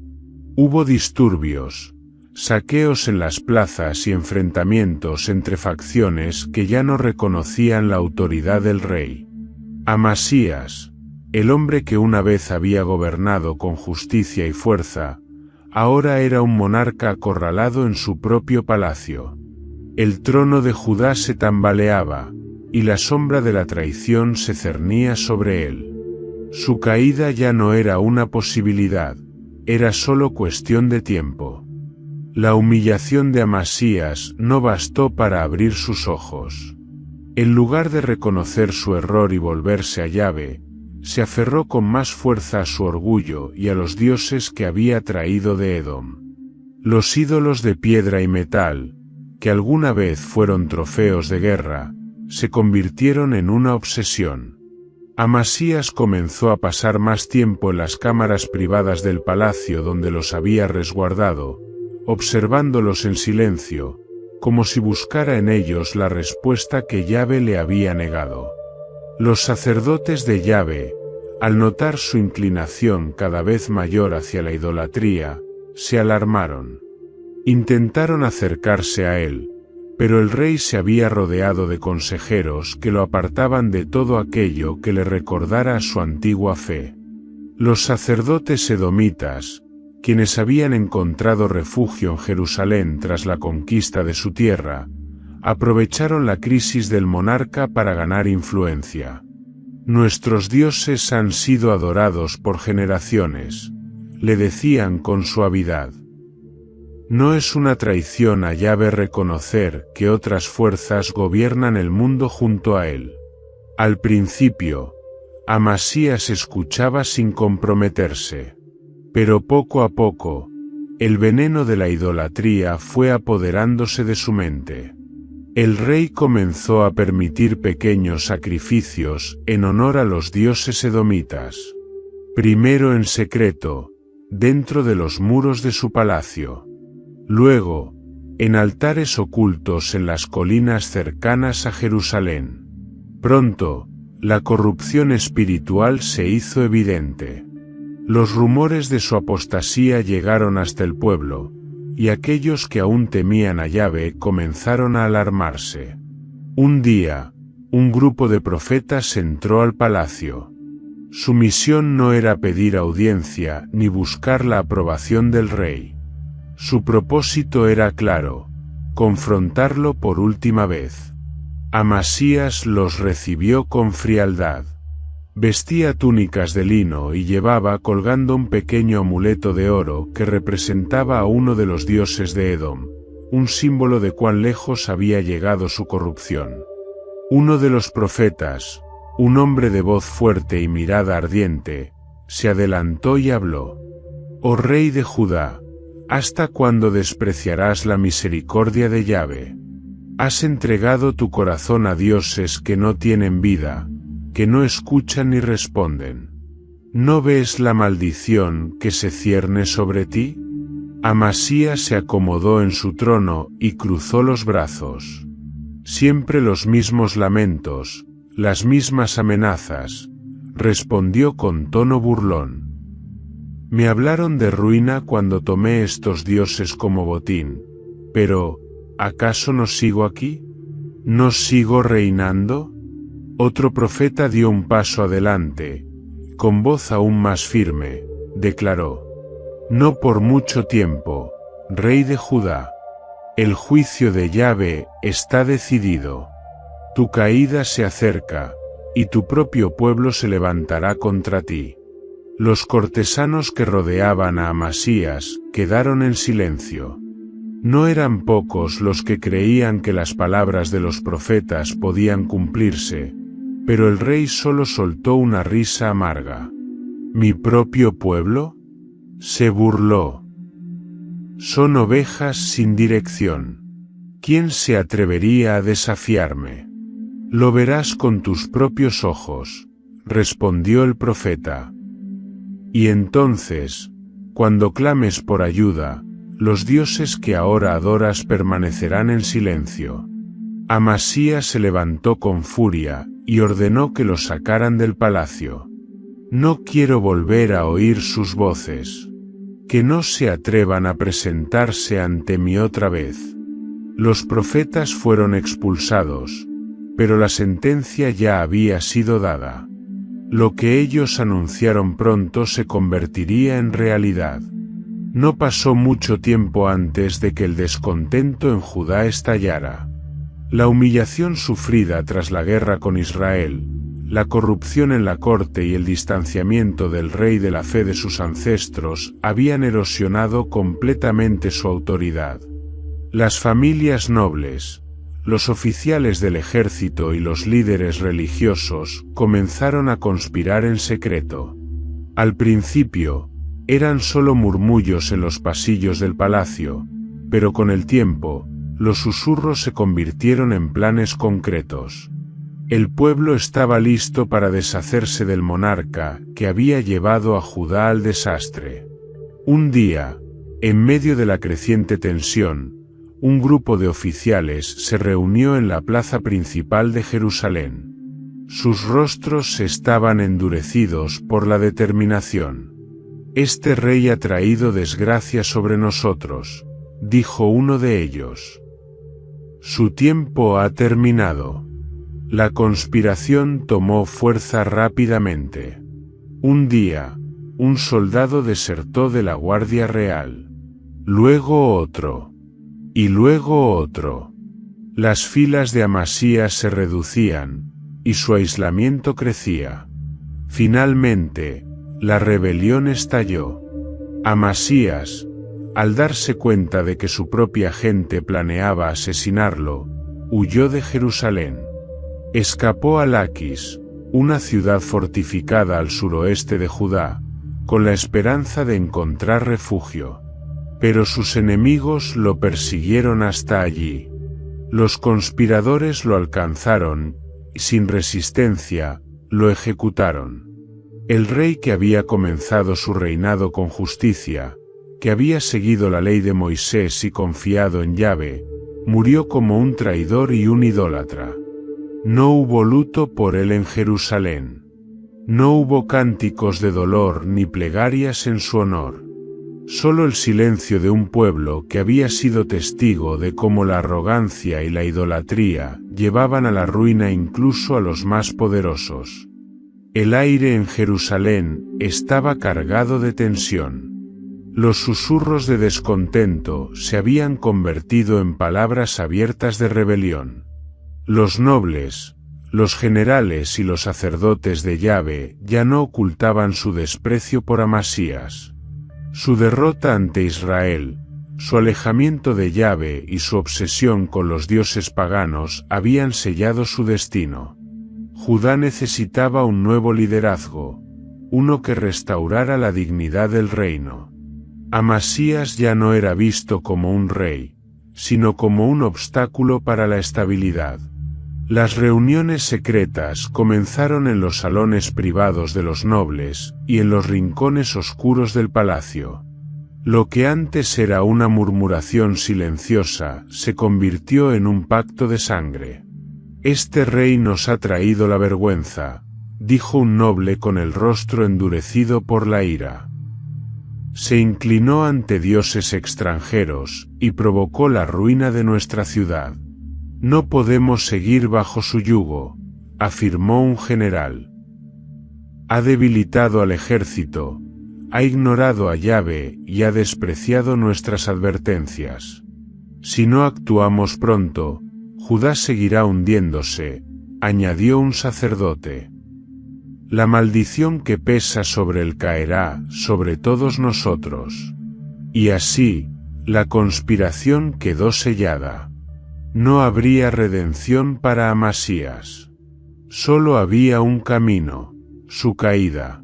Hubo disturbios, saqueos en las plazas y enfrentamientos entre facciones que ya no reconocían la autoridad del rey. Amasías, el hombre que una vez había gobernado con justicia y fuerza, ahora era un monarca acorralado en su propio palacio. El trono de Judá se tambaleaba, y la sombra de la traición se cernía sobre él. Su caída ya no era una posibilidad, era solo cuestión de tiempo. La humillación de Amasías no bastó para abrir sus ojos. En lugar de reconocer su error y volverse a Yahvé, se aferró con más fuerza a su orgullo y a los dioses que había traído de Edom. Los ídolos de piedra y metal, que alguna vez fueron trofeos de guerra, se convirtieron en una obsesión. Amasías comenzó a pasar más tiempo en las cámaras privadas del palacio donde los había resguardado, observándolos en silencio, como si buscara en ellos la respuesta que Yahvé le había negado. Los sacerdotes de Yahvé, al notar su inclinación cada vez mayor hacia la idolatría, se alarmaron. Intentaron acercarse a él, pero el rey se había rodeado de consejeros que lo apartaban de todo aquello que le recordara a su antigua fe. Los sacerdotes edomitas, quienes habían encontrado refugio en Jerusalén tras la conquista de su tierra, aprovecharon la crisis del monarca para ganar influencia. Nuestros dioses han sido adorados por generaciones, le decían con suavidad. No es una traición a Yahvé reconocer que otras fuerzas gobiernan el mundo junto a él. Al principio, Amasías escuchaba sin comprometerse. Pero poco a poco, el veneno de la idolatría fue apoderándose de su mente. El rey comenzó a permitir pequeños sacrificios en honor a los dioses edomitas. Primero en secreto, dentro de los muros de su palacio. Luego, en altares ocultos en las colinas cercanas a Jerusalén. Pronto, la corrupción espiritual se hizo evidente. Los rumores de su apostasía llegaron hasta el pueblo, y aquellos que aún temían a Yahvé comenzaron a alarmarse. Un día, un grupo de profetas entró al palacio. Su misión no era pedir audiencia ni buscar la aprobación del rey. Su propósito era claro: confrontarlo por última vez. Amasías los recibió con frialdad. Vestía túnicas de lino y llevaba colgando un pequeño amuleto de oro que representaba a uno de los dioses de Edom, un símbolo de cuán lejos había llegado su corrupción. Uno de los profetas, un hombre de voz fuerte y mirada ardiente, se adelantó y habló: «Oh rey de Judá, ¿hasta cuándo despreciarás la misericordia de Yahvé? Has entregado tu corazón a dioses que no tienen vida, que no escuchan ni responden. ¿No ves la maldición que se cierne sobre ti?» Amasías se acomodó en su trono y cruzó los brazos. «Siempre los mismos lamentos, las mismas amenazas», respondió con tono burlón. «Me hablaron de ruina cuando tomé estos dioses como botín, pero ¿acaso no sigo aquí? ¿No sigo reinando?» Otro profeta dio un paso adelante. Con voz aún más firme, declaró: «No por mucho tiempo, rey de Judá. El juicio de Yahvé está decidido. Tu caída se acerca, y tu propio pueblo se levantará contra ti». Los cortesanos que rodeaban a Amasías quedaron en silencio. No eran pocos los que creían que las palabras de los profetas podían cumplirse, pero el rey solo soltó una risa amarga. «¿Mi propio pueblo?», se burló. «Son ovejas sin dirección. ¿Quién se atrevería a desafiarme?» «Lo verás con tus propios ojos», respondió el profeta. «Y entonces, cuando clames por ayuda, los dioses que ahora adoras permanecerán en silencio». Amasías se levantó con furia y ordenó que lo sacaran del palacio. «No quiero volver a oír sus voces. Que no se atrevan a presentarse ante mí otra vez». Los profetas fueron expulsados, pero la sentencia ya había sido dada. Lo que ellos anunciaron pronto se convertiría en realidad. No pasó mucho tiempo antes de que el descontento en Judá estallara. La humillación sufrida tras la guerra con Israel, la corrupción en la corte y el distanciamiento del rey de la fe de sus ancestros habían erosionado completamente su autoridad. Las familias nobles, los oficiales del ejército y los líderes religiosos comenzaron a conspirar en secreto. Al principio, eran solo murmullos en los pasillos del palacio, pero con el tiempo, los susurros se convirtieron en planes concretos. El pueblo estaba listo para deshacerse del monarca que había llevado a Judá al desastre. Un día, en medio de la creciente tensión, un grupo de oficiales se reunió en la plaza principal de Jerusalén. Sus rostros estaban endurecidos por la determinación. «Este rey ha traído desgracia sobre nosotros», dijo uno de ellos. «Su tiempo ha terminado». La conspiración tomó fuerza rápidamente. Un día, un soldado desertó de la Guardia Real. Luego otro. Y luego otro. Las filas de Amasías se reducían, y su aislamiento crecía. Finalmente, la rebelión estalló. Amasías, al darse cuenta de que su propia gente planeaba asesinarlo, huyó de Jerusalén. Escapó a Laquis, una ciudad fortificada al suroeste de Judá, con la esperanza de encontrar refugio. Pero sus enemigos lo persiguieron hasta allí. Los conspiradores lo alcanzaron, y sin resistencia, lo ejecutaron. El rey que había comenzado su reinado con justicia, que había seguido la ley de Moisés y confiado en Yahvé, murió como un traidor y un idólatra. No hubo luto por él en Jerusalén. No hubo cánticos de dolor ni plegarias en su honor. Solo el silencio de un pueblo que había sido testigo de cómo la arrogancia y la idolatría llevaban a la ruina incluso a los más poderosos. El aire en Jerusalén estaba cargado de tensión. Los susurros de descontento se habían convertido en palabras abiertas de rebelión. Los nobles, los generales y los sacerdotes de Yahvé ya no ocultaban su desprecio por Amasías. Su derrota ante Israel, su alejamiento de Yahvé y su obsesión con los dioses paganos habían sellado su destino. Judá necesitaba un nuevo liderazgo, uno que restaurara la dignidad del reino. Amasías ya no era visto como un rey, sino como un obstáculo para la estabilidad. Las reuniones secretas comenzaron en los salones privados de los nobles y en los rincones oscuros del palacio. Lo que antes era una murmuración silenciosa se convirtió en un pacto de sangre. «Este rey nos ha traído la vergüenza», dijo un noble con el rostro endurecido por la ira. Se inclinó ante dioses extranjeros y provocó la ruina de nuestra ciudad. «No podemos seguir bajo su yugo», afirmó un general. «Ha debilitado al ejército, ha ignorado a Yahvé y ha despreciado nuestras advertencias. Si no actuamos pronto, Judá seguirá hundiéndose», añadió un sacerdote. «La maldición que pesa sobre él caerá sobre todos nosotros». Y así, la conspiración quedó sellada. No habría redención para Amasías. Solo había un camino, su caída.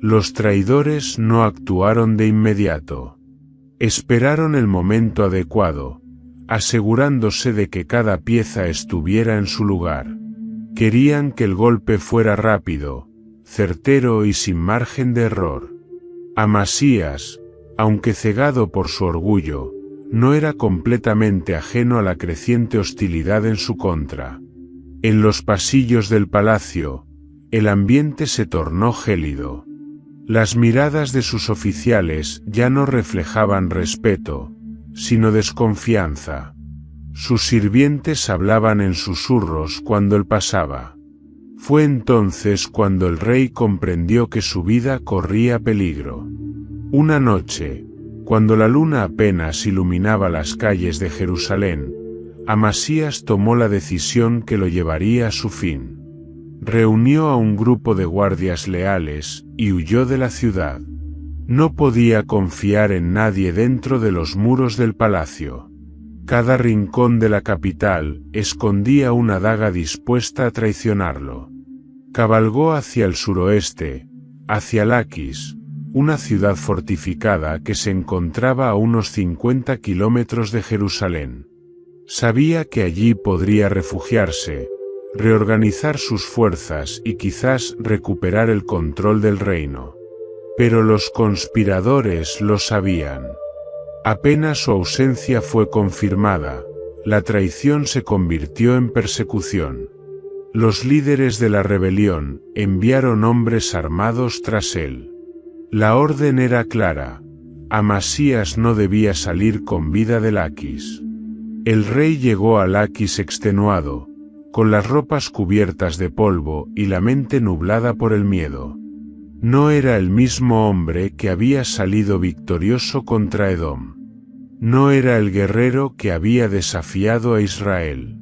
Los traidores no actuaron de inmediato. Esperaron el momento adecuado, asegurándose de que cada pieza estuviera en su lugar. Querían que el golpe fuera rápido, certero y sin margen de error. Amasías, aunque cegado por su orgullo, no era completamente ajeno a la creciente hostilidad en su contra. En los pasillos del palacio, el ambiente se tornó gélido. Las miradas de sus oficiales ya no reflejaban respeto, sino desconfianza. Sus sirvientes hablaban en susurros cuando él pasaba. Fue entonces cuando el rey comprendió que su vida corría peligro. Una noche, cuando la luna apenas iluminaba las calles de Jerusalén, Amasías tomó la decisión que lo llevaría a su fin. Reunió a un grupo de guardias leales y huyó de la ciudad. No podía confiar en nadie dentro de los muros del palacio. Cada rincón de la capital escondía una daga dispuesta a traicionarlo. Cabalgó hacia el suroeste, hacia Laquis, una ciudad fortificada que se encontraba a unos 50 kilómetros de Jerusalén. Sabía que allí podría refugiarse, reorganizar sus fuerzas y quizás recuperar el control del reino. Pero los conspiradores lo sabían. Apenas su ausencia fue confirmada, la traición se convirtió en persecución. Los líderes de la rebelión enviaron hombres armados tras él. La orden era clara: Amasías no debía salir con vida de Laquis. El rey llegó a Laquis extenuado, con las ropas cubiertas de polvo y la mente nublada por el miedo. No era el mismo hombre que había salido victorioso contra Edom. No era el guerrero que había desafiado a Israel.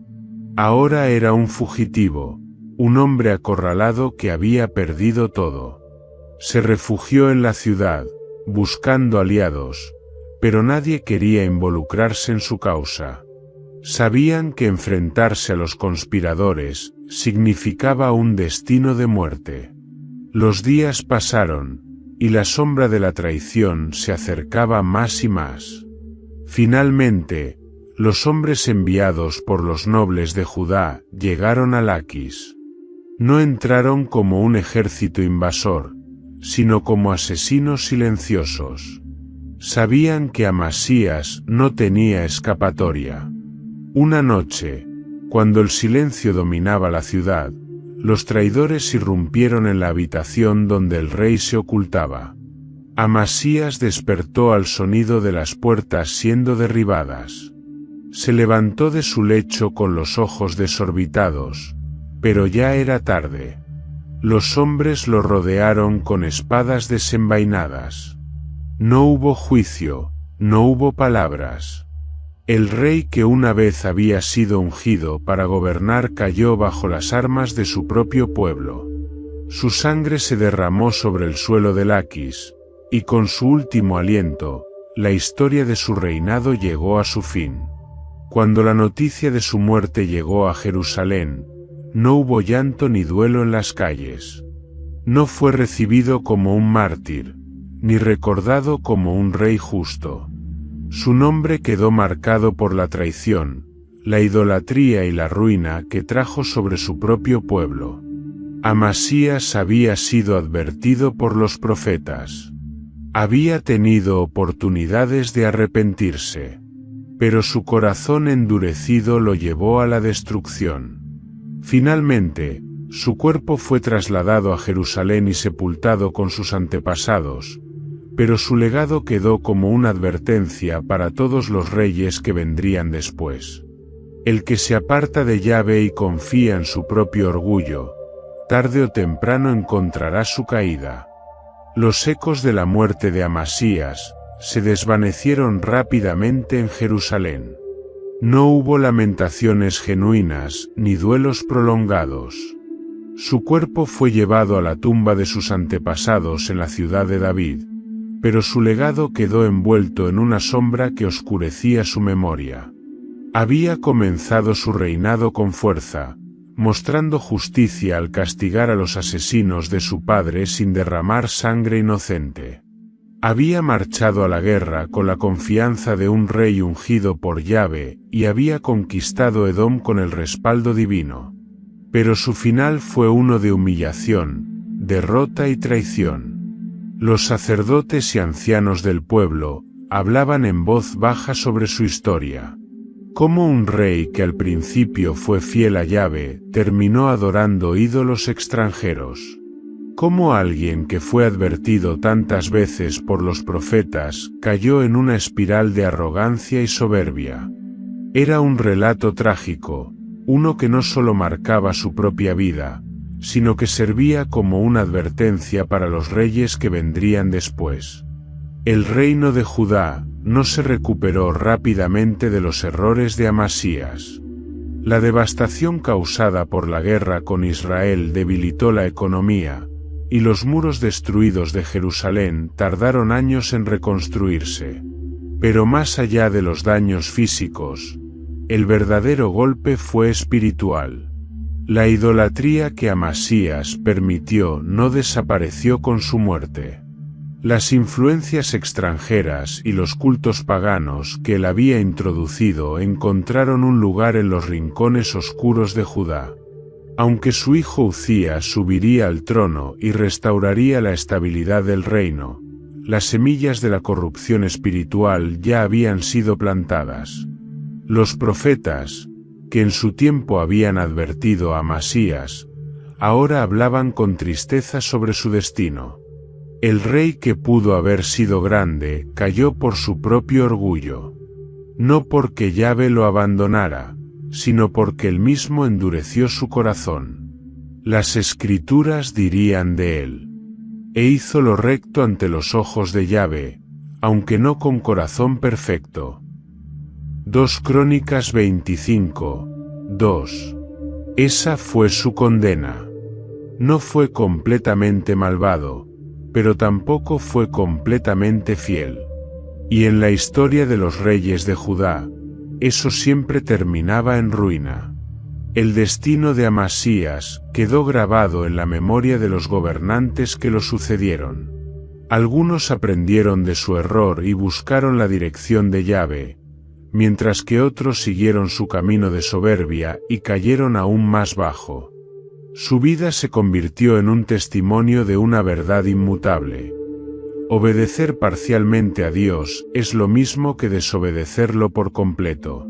Ahora era un fugitivo, un hombre acorralado que había perdido todo. Se refugió en la ciudad, buscando aliados, pero nadie quería involucrarse en su causa. Sabían que enfrentarse a los conspiradores significaba un destino de muerte. Los días pasaron, y la sombra de la traición se acercaba más y más. Finalmente, los hombres enviados por los nobles de Judá llegaron a Laquis. No entraron como un ejército invasor, sino como asesinos silenciosos. Sabían que Amasías no tenía escapatoria. Una noche, cuando el silencio dominaba la ciudad, los traidores irrumpieron en la habitación donde el rey se ocultaba. Amasías despertó al sonido de las puertas siendo derribadas. Se levantó de su lecho con los ojos desorbitados, pero ya era tarde. Los hombres lo rodearon con espadas desenvainadas. No hubo juicio, no hubo palabras. El rey que una vez había sido ungido para gobernar cayó bajo las armas de su propio pueblo. Su sangre se derramó sobre el suelo de Laquis, y con su último aliento, la historia de su reinado llegó a su fin. Cuando la noticia de su muerte llegó a Jerusalén, no hubo llanto ni duelo en las calles. No fue recibido como un mártir, ni recordado como un rey justo. Su nombre quedó marcado por la traición, la idolatría y la ruina que trajo sobre su propio pueblo. Amasías había sido advertido por los profetas. Había tenido oportunidades de arrepentirse, pero su corazón endurecido lo llevó a la destrucción. Finalmente, su cuerpo fue trasladado a Jerusalén y sepultado con sus antepasados, pero su legado quedó como una advertencia para todos los reyes que vendrían después. El que se aparta de Yahvé y confía en su propio orgullo, tarde o temprano encontrará su caída. Los ecos de la muerte de Amasías se desvanecieron rápidamente en Jerusalén. No hubo lamentaciones genuinas ni duelos prolongados. Su cuerpo fue llevado a la tumba de sus antepasados en la ciudad de David, pero su legado quedó envuelto en una sombra que oscurecía su memoria. Había comenzado su reinado con fuerza, mostrando justicia al castigar a los asesinos de su padre sin derramar sangre inocente. Había marchado a la guerra con la confianza de un rey ungido por Yahvé y había conquistado Edom con el respaldo divino. Pero su final fue uno de humillación, derrota y traición. Los sacerdotes y ancianos del pueblo hablaban en voz baja sobre su historia. Cómo un rey que al principio fue fiel a Yahvé terminó adorando ídolos extranjeros. Cómo alguien que fue advertido tantas veces por los profetas cayó en una espiral de arrogancia y soberbia. Era un relato trágico, uno que no solo marcaba su propia vida, sino que servía como una advertencia para los reyes que vendrían después. El reino de Judá no se recuperó rápidamente de los errores de Amasías. La devastación causada por la guerra con Israel debilitó la economía, y los muros destruidos de Jerusalén tardaron años en reconstruirse. Pero más allá de los daños físicos, el verdadero golpe fue espiritual. La idolatría que Amasías permitió no desapareció con su muerte. Las influencias extranjeras y los cultos paganos que él había introducido encontraron un lugar en los rincones oscuros de Judá. Aunque su hijo Uzías subiría al trono y restauraría la estabilidad del reino, las semillas de la corrupción espiritual ya habían sido plantadas. Los profetas, que en su tiempo habían advertido a Amasías, ahora hablaban con tristeza sobre su destino. El rey que pudo haber sido grande cayó por su propio orgullo. No porque Yahvé lo abandonara, sino porque él mismo endureció su corazón. Las escrituras dirían de él: e hizo lo recto ante los ojos de Yahvé, aunque no con corazón perfecto. 2 Crónicas 25, 2. Esa fue su condena. No fue completamente malvado, pero tampoco fue completamente fiel. Y en la historia de los reyes de Judá, eso siempre terminaba en ruina. El destino de Amasías quedó grabado en la memoria de los gobernantes que lo sucedieron. Algunos aprendieron de su error y buscaron la dirección de Yahvé, mientras que otros siguieron su camino de soberbia y cayeron aún más bajo. Su vida se convirtió en un testimonio de una verdad inmutable. Obedecer parcialmente a Dios es lo mismo que desobedecerlo por completo.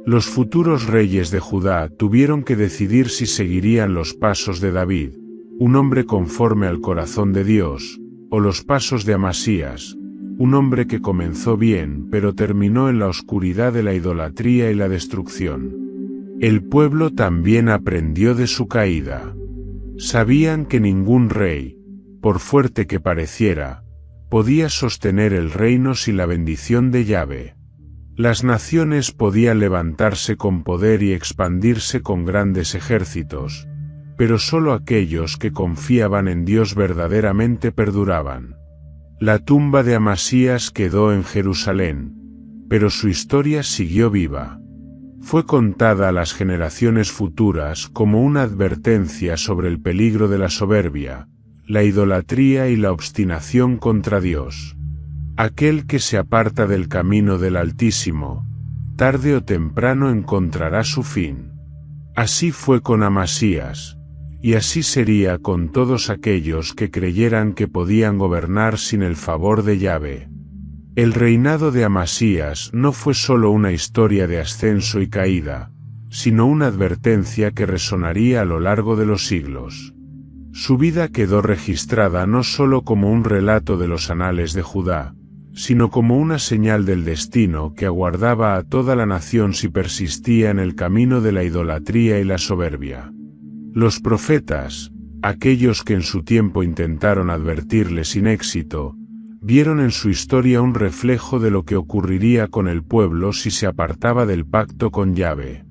Los futuros reyes de Judá tuvieron que decidir si seguirían los pasos de David, un hombre conforme al corazón de Dios, o los pasos de Amasías, un hombre que comenzó bien pero terminó en la oscuridad de la idolatría y la destrucción. El pueblo también aprendió de su caída. Sabían que ningún rey, por fuerte que pareciera, podía sostener el reino sin la bendición de Yahvé. Las naciones podían levantarse con poder y expandirse con grandes ejércitos, pero solo aquellos que confiaban en Dios verdaderamente perduraban. La tumba de Amasías quedó en Jerusalén, pero su historia siguió viva. Fue contada a las generaciones futuras como una advertencia sobre el peligro de la soberbia, la idolatría y la obstinación contra Dios. Aquel que se aparta del camino del Altísimo, tarde o temprano encontrará su fin. Así fue con Amasías, y así sería con todos aquellos que creyeran que podían gobernar sin el favor de Yahvé. El reinado de Amasías no fue solo una historia de ascenso y caída, sino una advertencia que resonaría a lo largo de los siglos. Su vida quedó registrada no solo como un relato de los anales de Judá, sino como una señal del destino que aguardaba a toda la nación si persistía en el camino de la idolatría y la soberbia. Los profetas, aquellos que en su tiempo intentaron advertirle sin éxito, vieron en su historia un reflejo de lo que ocurriría con el pueblo si se apartaba del pacto con Yahvé.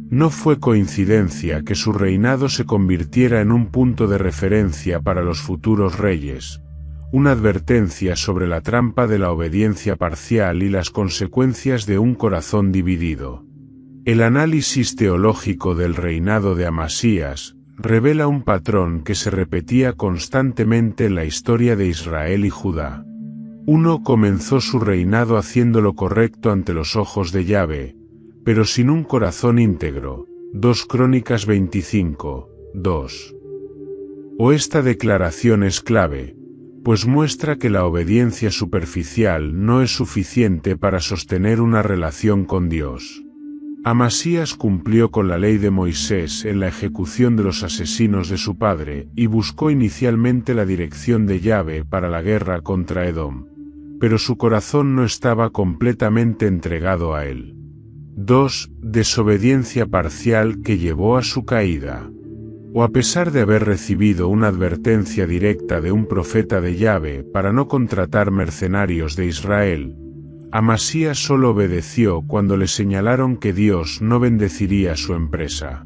No fue coincidencia que su reinado se convirtiera en un punto de referencia para los futuros reyes, una advertencia sobre la trampa de la obediencia parcial y las consecuencias de un corazón dividido. El análisis teológico del reinado de Amasías revela un patrón que se repetía constantemente en la historia de Israel y Judá. Uno comenzó su reinado haciendo lo correcto ante los ojos de Yahvé, pero sin un corazón íntegro. 2 Crónicas 25, 2. Esta declaración es clave, pues muestra que la obediencia superficial no es suficiente para sostener una relación con Dios. Amasías cumplió con la ley de Moisés en la ejecución de los asesinos de su padre y buscó inicialmente la dirección de Yahvé para la guerra contra Edom, pero su corazón no estaba completamente entregado a él. 2. Desobediencia parcial que llevó a su caída. A pesar de haber recibido una advertencia directa de un profeta de Yahvé para no contratar mercenarios de Israel, Amasías solo obedeció cuando le señalaron que Dios no bendeciría su empresa.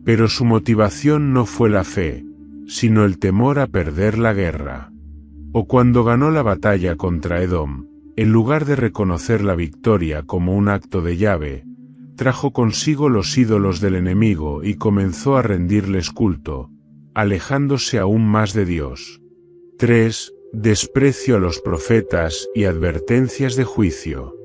Pero su motivación no fue la fe, sino el temor a perder la guerra. Cuando ganó la batalla contra Edom, en lugar de reconocer la victoria como un acto de Yahvé, trajo consigo los ídolos del enemigo y comenzó a rendirles culto, alejándose aún más de Dios. 3. Desprecio a los profetas y advertencias de juicio.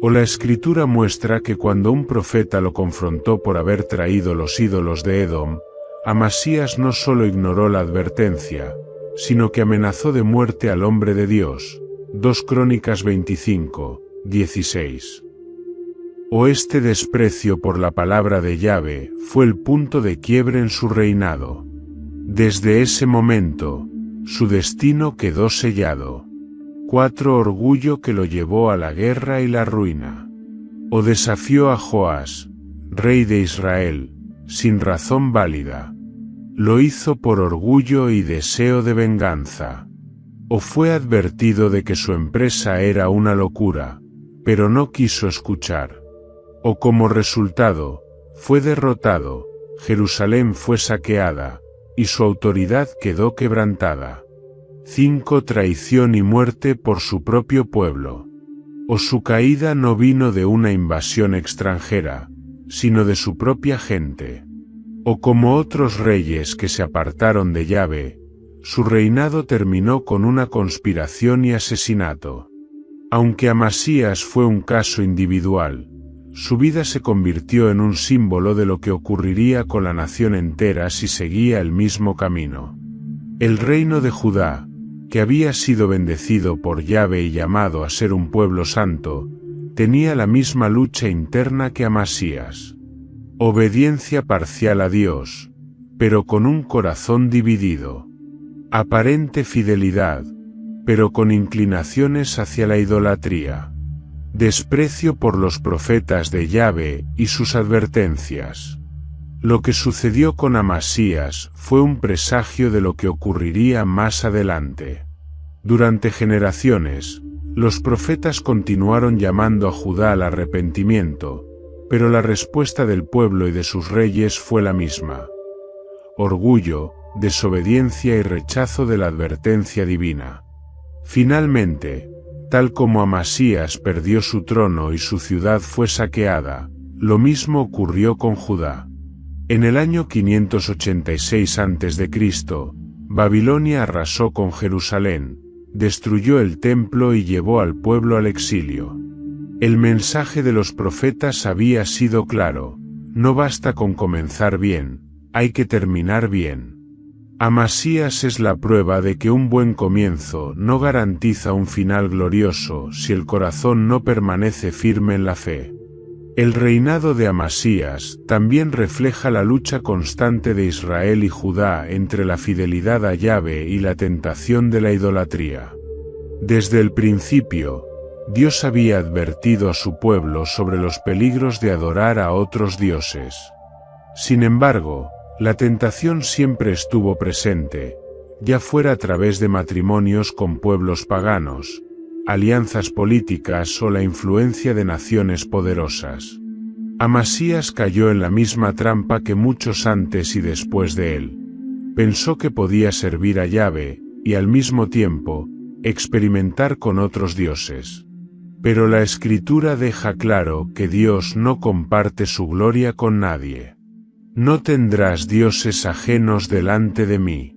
La Escritura muestra que cuando un profeta lo confrontó por haber traído los ídolos de Edom, Amasías no solo ignoró la advertencia, sino que amenazó de muerte al hombre de Dios. 2 Crónicas 25, 16. Este desprecio por la palabra de Yahvé fue el punto de quiebre en su reinado. Desde ese momento, su destino quedó sellado. 4. Orgullo que lo llevó a la guerra y la ruina. Desafió a Joás, rey de Israel, sin razón válida. Lo hizo por orgullo y deseo de venganza. Fue advertido de que su empresa era una locura, pero no quiso escuchar. Como resultado, fue derrotado, Jerusalén fue saqueada, y su autoridad quedó quebrantada. 5. Traición y muerte por su propio pueblo. Su caída no vino de una invasión extranjera, sino de su propia gente. Como otros reyes que se apartaron de Yahvé, su reinado terminó con una conspiración y asesinato. Aunque Amasías fue un caso individual, su vida se convirtió en un símbolo de lo que ocurriría con la nación entera si seguía el mismo camino. El reino de Judá, que había sido bendecido por Yahvé y llamado a ser un pueblo santo, tenía la misma lucha interna que Amasías. Obediencia parcial a Dios, pero con un corazón dividido. Aparente fidelidad, pero con inclinaciones hacia la idolatría. Desprecio por los profetas de Yahvé y sus advertencias. Lo que sucedió con Amasías fue un presagio de lo que ocurriría más adelante. Durante generaciones, los profetas continuaron llamando a Judá al arrepentimiento, pero la respuesta del pueblo y de sus reyes fue la misma: orgullo, desobediencia y rechazo de la advertencia divina. Finalmente, tal como Amasías perdió su trono y su ciudad fue saqueada, lo mismo ocurrió con Judá. En el año 586 a.C., Babilonia arrasó con Jerusalén, destruyó el templo y llevó al pueblo al exilio. El mensaje de los profetas había sido claro: no basta con comenzar bien, hay que terminar bien. Amasías es la prueba de que un buen comienzo no garantiza un final glorioso si el corazón no permanece firme en la fe. El reinado de Amasías también refleja la lucha constante de Israel y Judá entre la fidelidad a Yahvé y la tentación de la idolatría. Desde el principio, Dios había advertido a su pueblo sobre los peligros de adorar a otros dioses. Sin embargo, la tentación siempre estuvo presente, ya fuera a través de matrimonios con pueblos paganos, alianzas políticas o la influencia de naciones poderosas. Amasías cayó en la misma trampa que muchos antes y después de él. Pensó que podía servir a Yahvé, y al mismo tiempo, experimentar con otros dioses. Pero la Escritura deja claro que Dios no comparte su gloria con nadie. No tendrás dioses ajenos delante de mí.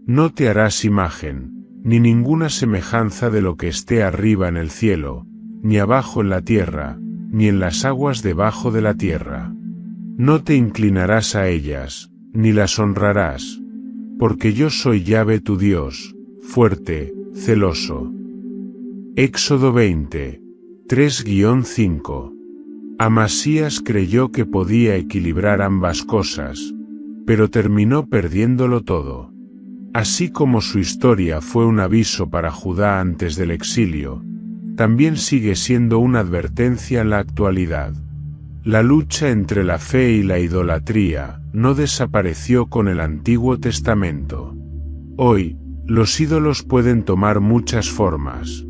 No te harás imagen, ni ninguna semejanza de lo que esté arriba en el cielo, ni abajo en la tierra, ni en las aguas debajo de la tierra. No te inclinarás a ellas, ni las honrarás, porque yo soy Yahvé tu Dios, fuerte, celoso. Éxodo 20, 3-5. Amasías creyó que podía equilibrar ambas cosas, pero terminó perdiéndolo todo. Así como su historia fue un aviso para Judá antes del exilio, también sigue siendo una advertencia en la actualidad. La lucha entre la fe y la idolatría no desapareció con el Antiguo Testamento. Hoy, los ídolos pueden tomar muchas formas: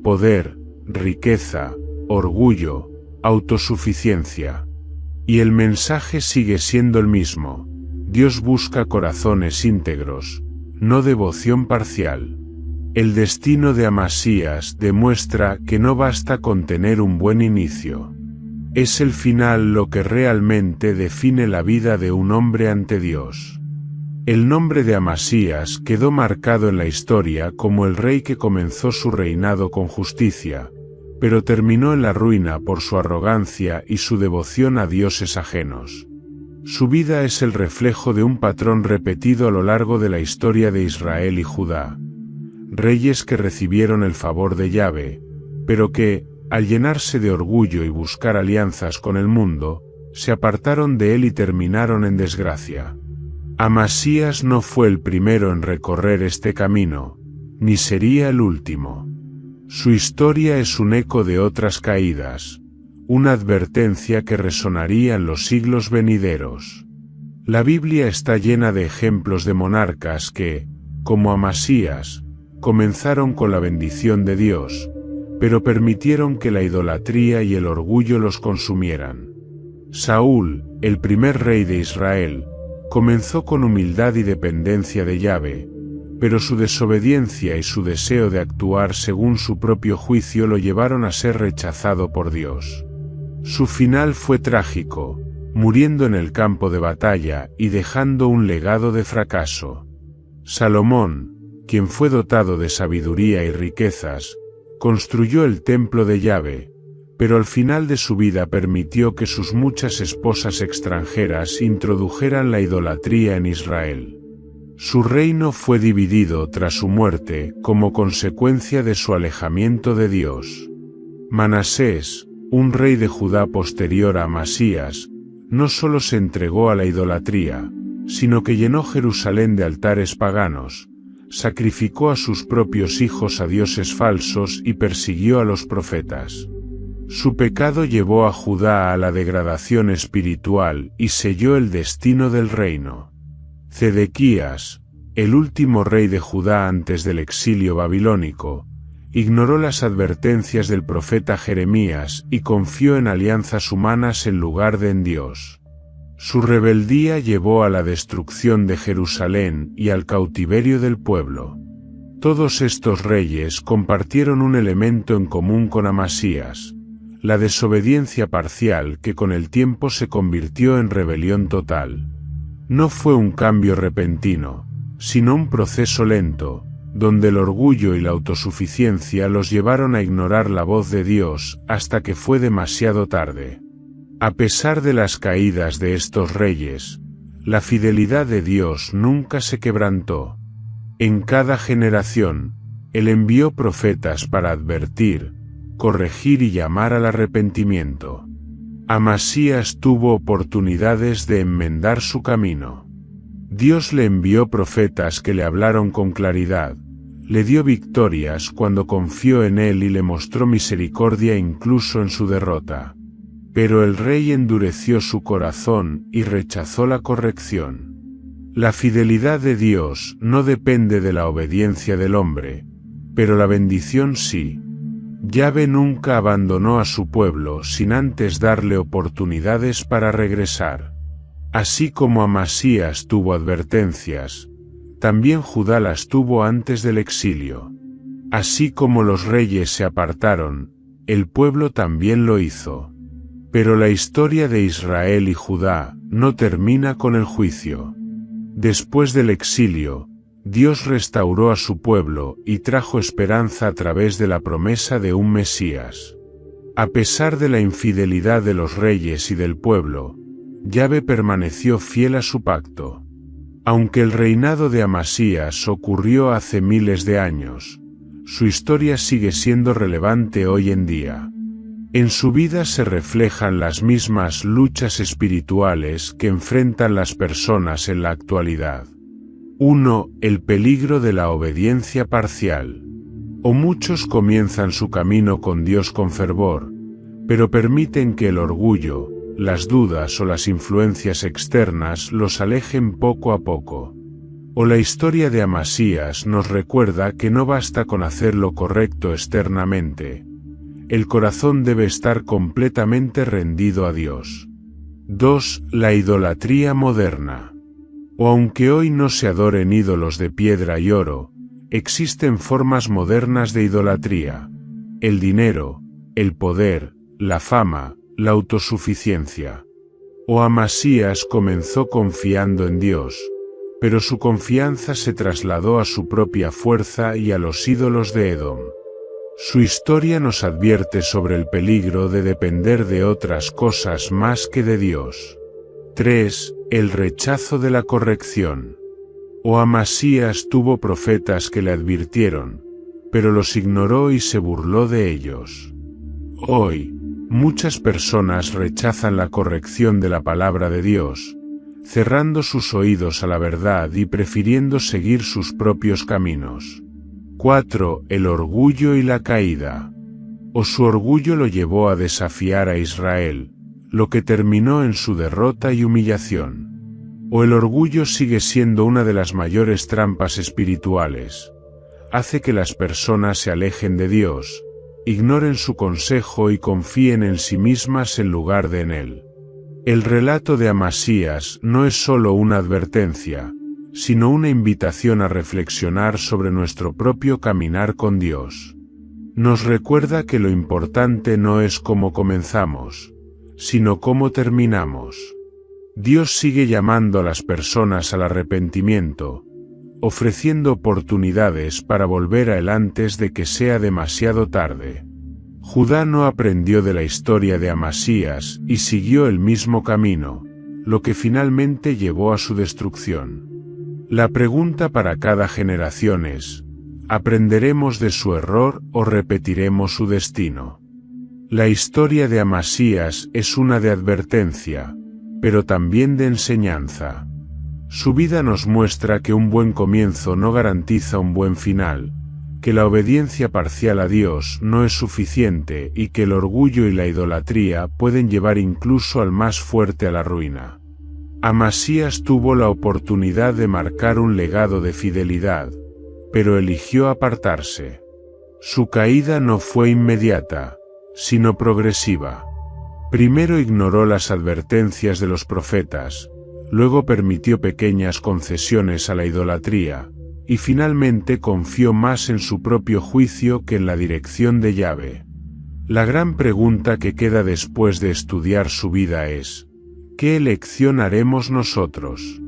poder, riqueza, orgullo, autosuficiencia. Y el mensaje sigue siendo el mismo: Dios busca corazones íntegros, no devoción parcial. El destino de Amasías demuestra que no basta con tener un buen inicio. Es el final lo que realmente define la vida de un hombre ante Dios. El nombre de Amasías quedó marcado en la historia como el rey que comenzó su reinado con justicia, pero terminó en la ruina por su arrogancia y su devoción a dioses ajenos. Su vida es el reflejo de un patrón repetido a lo largo de la historia de Israel y Judá. Reyes que recibieron el favor de Yahvé, pero que, al llenarse de orgullo y buscar alianzas con el mundo, se apartaron de él y terminaron en desgracia. Amasías no fue el primero en recorrer este camino, ni sería el último. Su historia es un eco de otras caídas, una advertencia que resonaría en los siglos venideros. La Biblia está llena de ejemplos de monarcas que, como Amasías, comenzaron con la bendición de Dios, pero permitieron que la idolatría y el orgullo los consumieran. Saúl, el primer rey de Israel, comenzó con humildad y dependencia de Yahvé, pero su desobediencia y su deseo de actuar según su propio juicio lo llevaron a ser rechazado por Dios. Su final fue trágico, muriendo en el campo de batalla y dejando un legado de fracaso. Salomón, quien fue dotado de sabiduría y riquezas, construyó el templo de Yahvé, pero al final de su vida permitió que sus muchas esposas extranjeras introdujeran la idolatría en Israel. Su reino fue dividido tras su muerte como consecuencia de su alejamiento de Dios. Manasés, un rey de Judá posterior a Amasías, no solo se entregó a la idolatría, sino que llenó Jerusalén de altares paganos, sacrificó a sus propios hijos a dioses falsos y persiguió a los profetas. Su pecado llevó a Judá a la degradación espiritual y selló el destino del reino. Zedequías, el último rey de Judá antes del exilio babilónico, ignoró las advertencias del profeta Jeremías y confió en alianzas humanas en lugar de en Dios. Su rebeldía llevó a la destrucción de Jerusalén y al cautiverio del pueblo. Todos estos reyes compartieron un elemento en común con Amasías: la desobediencia parcial que con el tiempo se convirtió en rebelión total. No fue un cambio repentino, sino un proceso lento, donde el orgullo y la autosuficiencia los llevaron a ignorar la voz de Dios hasta que fue demasiado tarde. A pesar de las caídas de estos reyes, la fidelidad de Dios nunca se quebrantó. En cada generación, Él envió profetas para advertir, corregir y llamar al arrepentimiento. Amasías tuvo oportunidades de enmendar su camino. Dios le envió profetas que le hablaron con claridad, le dio victorias cuando confió en Él y le mostró misericordia incluso en su derrota. Pero el rey endureció su corazón y rechazó la corrección. La fidelidad de Dios no depende de la obediencia del hombre, pero la bendición sí. Yahvé nunca abandonó a su pueblo sin antes darle oportunidades para regresar. Así como Amasías tuvo advertencias, también Judá las tuvo antes del exilio. Así como los reyes se apartaron, el pueblo también lo hizo. Pero la historia de Israel y Judá no termina con el juicio. Después del exilio, Dios restauró a su pueblo y trajo esperanza a través de la promesa de un Mesías. A pesar de la infidelidad de los reyes y del pueblo, Yahvé permaneció fiel a su pacto. Aunque el reinado de Amasías ocurrió hace miles de años, su historia sigue siendo relevante hoy en día. En su vida se reflejan las mismas luchas espirituales que enfrentan las personas en la actualidad. 1. El peligro de la obediencia parcial. Muchos comienzan su camino con Dios con fervor, pero permiten que el orgullo, las dudas o las influencias externas los alejen poco a poco. La historia de Amasías nos recuerda que no basta con hacer lo correcto externamente. El corazón debe estar completamente rendido a Dios. 2. La idolatría moderna. Aunque hoy no se adoren ídolos de piedra y oro, existen formas modernas de idolatría: el dinero, el poder, la fama, la autosuficiencia. Amasías comenzó confiando en Dios, pero su confianza se trasladó a su propia fuerza y a los ídolos de Edom. Su historia nos advierte sobre el peligro de depender de otras cosas más que de Dios. 3. El rechazo de la corrección. Amasías tuvo profetas que le advirtieron, pero los ignoró y se burló de ellos. Hoy, muchas personas rechazan la corrección de la palabra de Dios, cerrando sus oídos a la verdad y prefiriendo seguir sus propios caminos. 4. El orgullo y la caída. Su orgullo lo llevó a desafiar a Israel, lo que terminó en su derrota y humillación. El orgullo sigue siendo una de las mayores trampas espirituales. Hace que las personas se alejen de Dios, ignoren su consejo y confíen en sí mismas en lugar de en Él. El relato de Amasías no es solo una advertencia, sino una invitación a reflexionar sobre nuestro propio caminar con Dios. Nos recuerda que lo importante no es cómo comenzamos, sino cómo terminamos. Dios sigue llamando a las personas al arrepentimiento, ofreciendo oportunidades para volver a Él antes de que sea demasiado tarde. Judá no aprendió de la historia de Amasías y siguió el mismo camino, lo que finalmente llevó a su destrucción. La pregunta para cada generación es: ¿aprenderemos de su error o repetiremos su destino? La historia de Amasías es una de advertencia, pero también de enseñanza. Su vida nos muestra que un buen comienzo no garantiza un buen final, que la obediencia parcial a Dios no es suficiente y que el orgullo y la idolatría pueden llevar incluso al más fuerte a la ruina. Amasías tuvo la oportunidad de marcar un legado de fidelidad, pero eligió apartarse. Su caída no fue inmediata, sino progresiva. Primero ignoró las advertencias de los profetas, luego permitió pequeñas concesiones a la idolatría, y finalmente confió más en su propio juicio que en la dirección de Yahvé. La gran pregunta que queda después de estudiar su vida es: ¿qué elección haremos nosotros?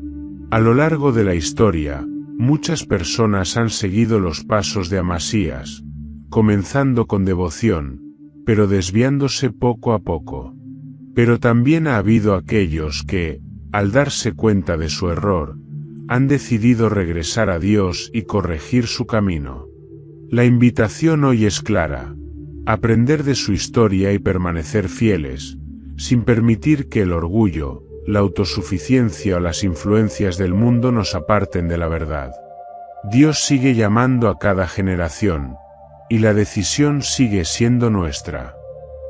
A lo largo de la historia, muchas personas han seguido los pasos de Amasías, comenzando con devoción, pero desviándose poco a poco. Pero también ha habido aquellos que, al darse cuenta de su error, han decidido regresar a Dios y corregir su camino. La invitación hoy es clara: aprender de su historia y permanecer fieles, sin permitir que el orgullo, la autosuficiencia o las influencias del mundo nos aparten de la verdad. Dios sigue llamando a cada generación, y la decisión sigue siendo nuestra.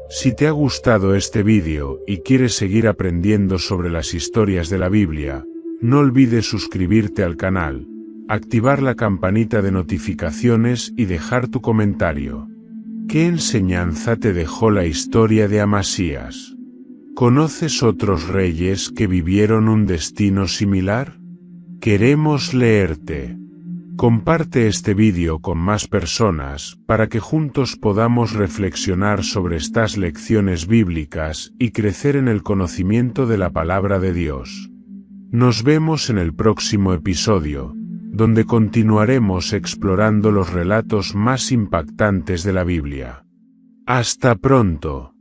Si te ha gustado este vídeo y quieres seguir aprendiendo sobre las historias de la Biblia, no olvides suscribirte al canal, activar la campanita de notificaciones y dejar tu comentario. ¿Qué enseñanza te dejó la historia de Amasías? ¿Conoces otros reyes que vivieron un destino similar? Queremos leerte. Comparte este vídeo con más personas para que juntos podamos reflexionar sobre estas lecciones bíblicas y crecer en el conocimiento de la palabra de Dios. Nos vemos en el próximo episodio, donde continuaremos explorando los relatos más impactantes de la Biblia. ¡Hasta pronto!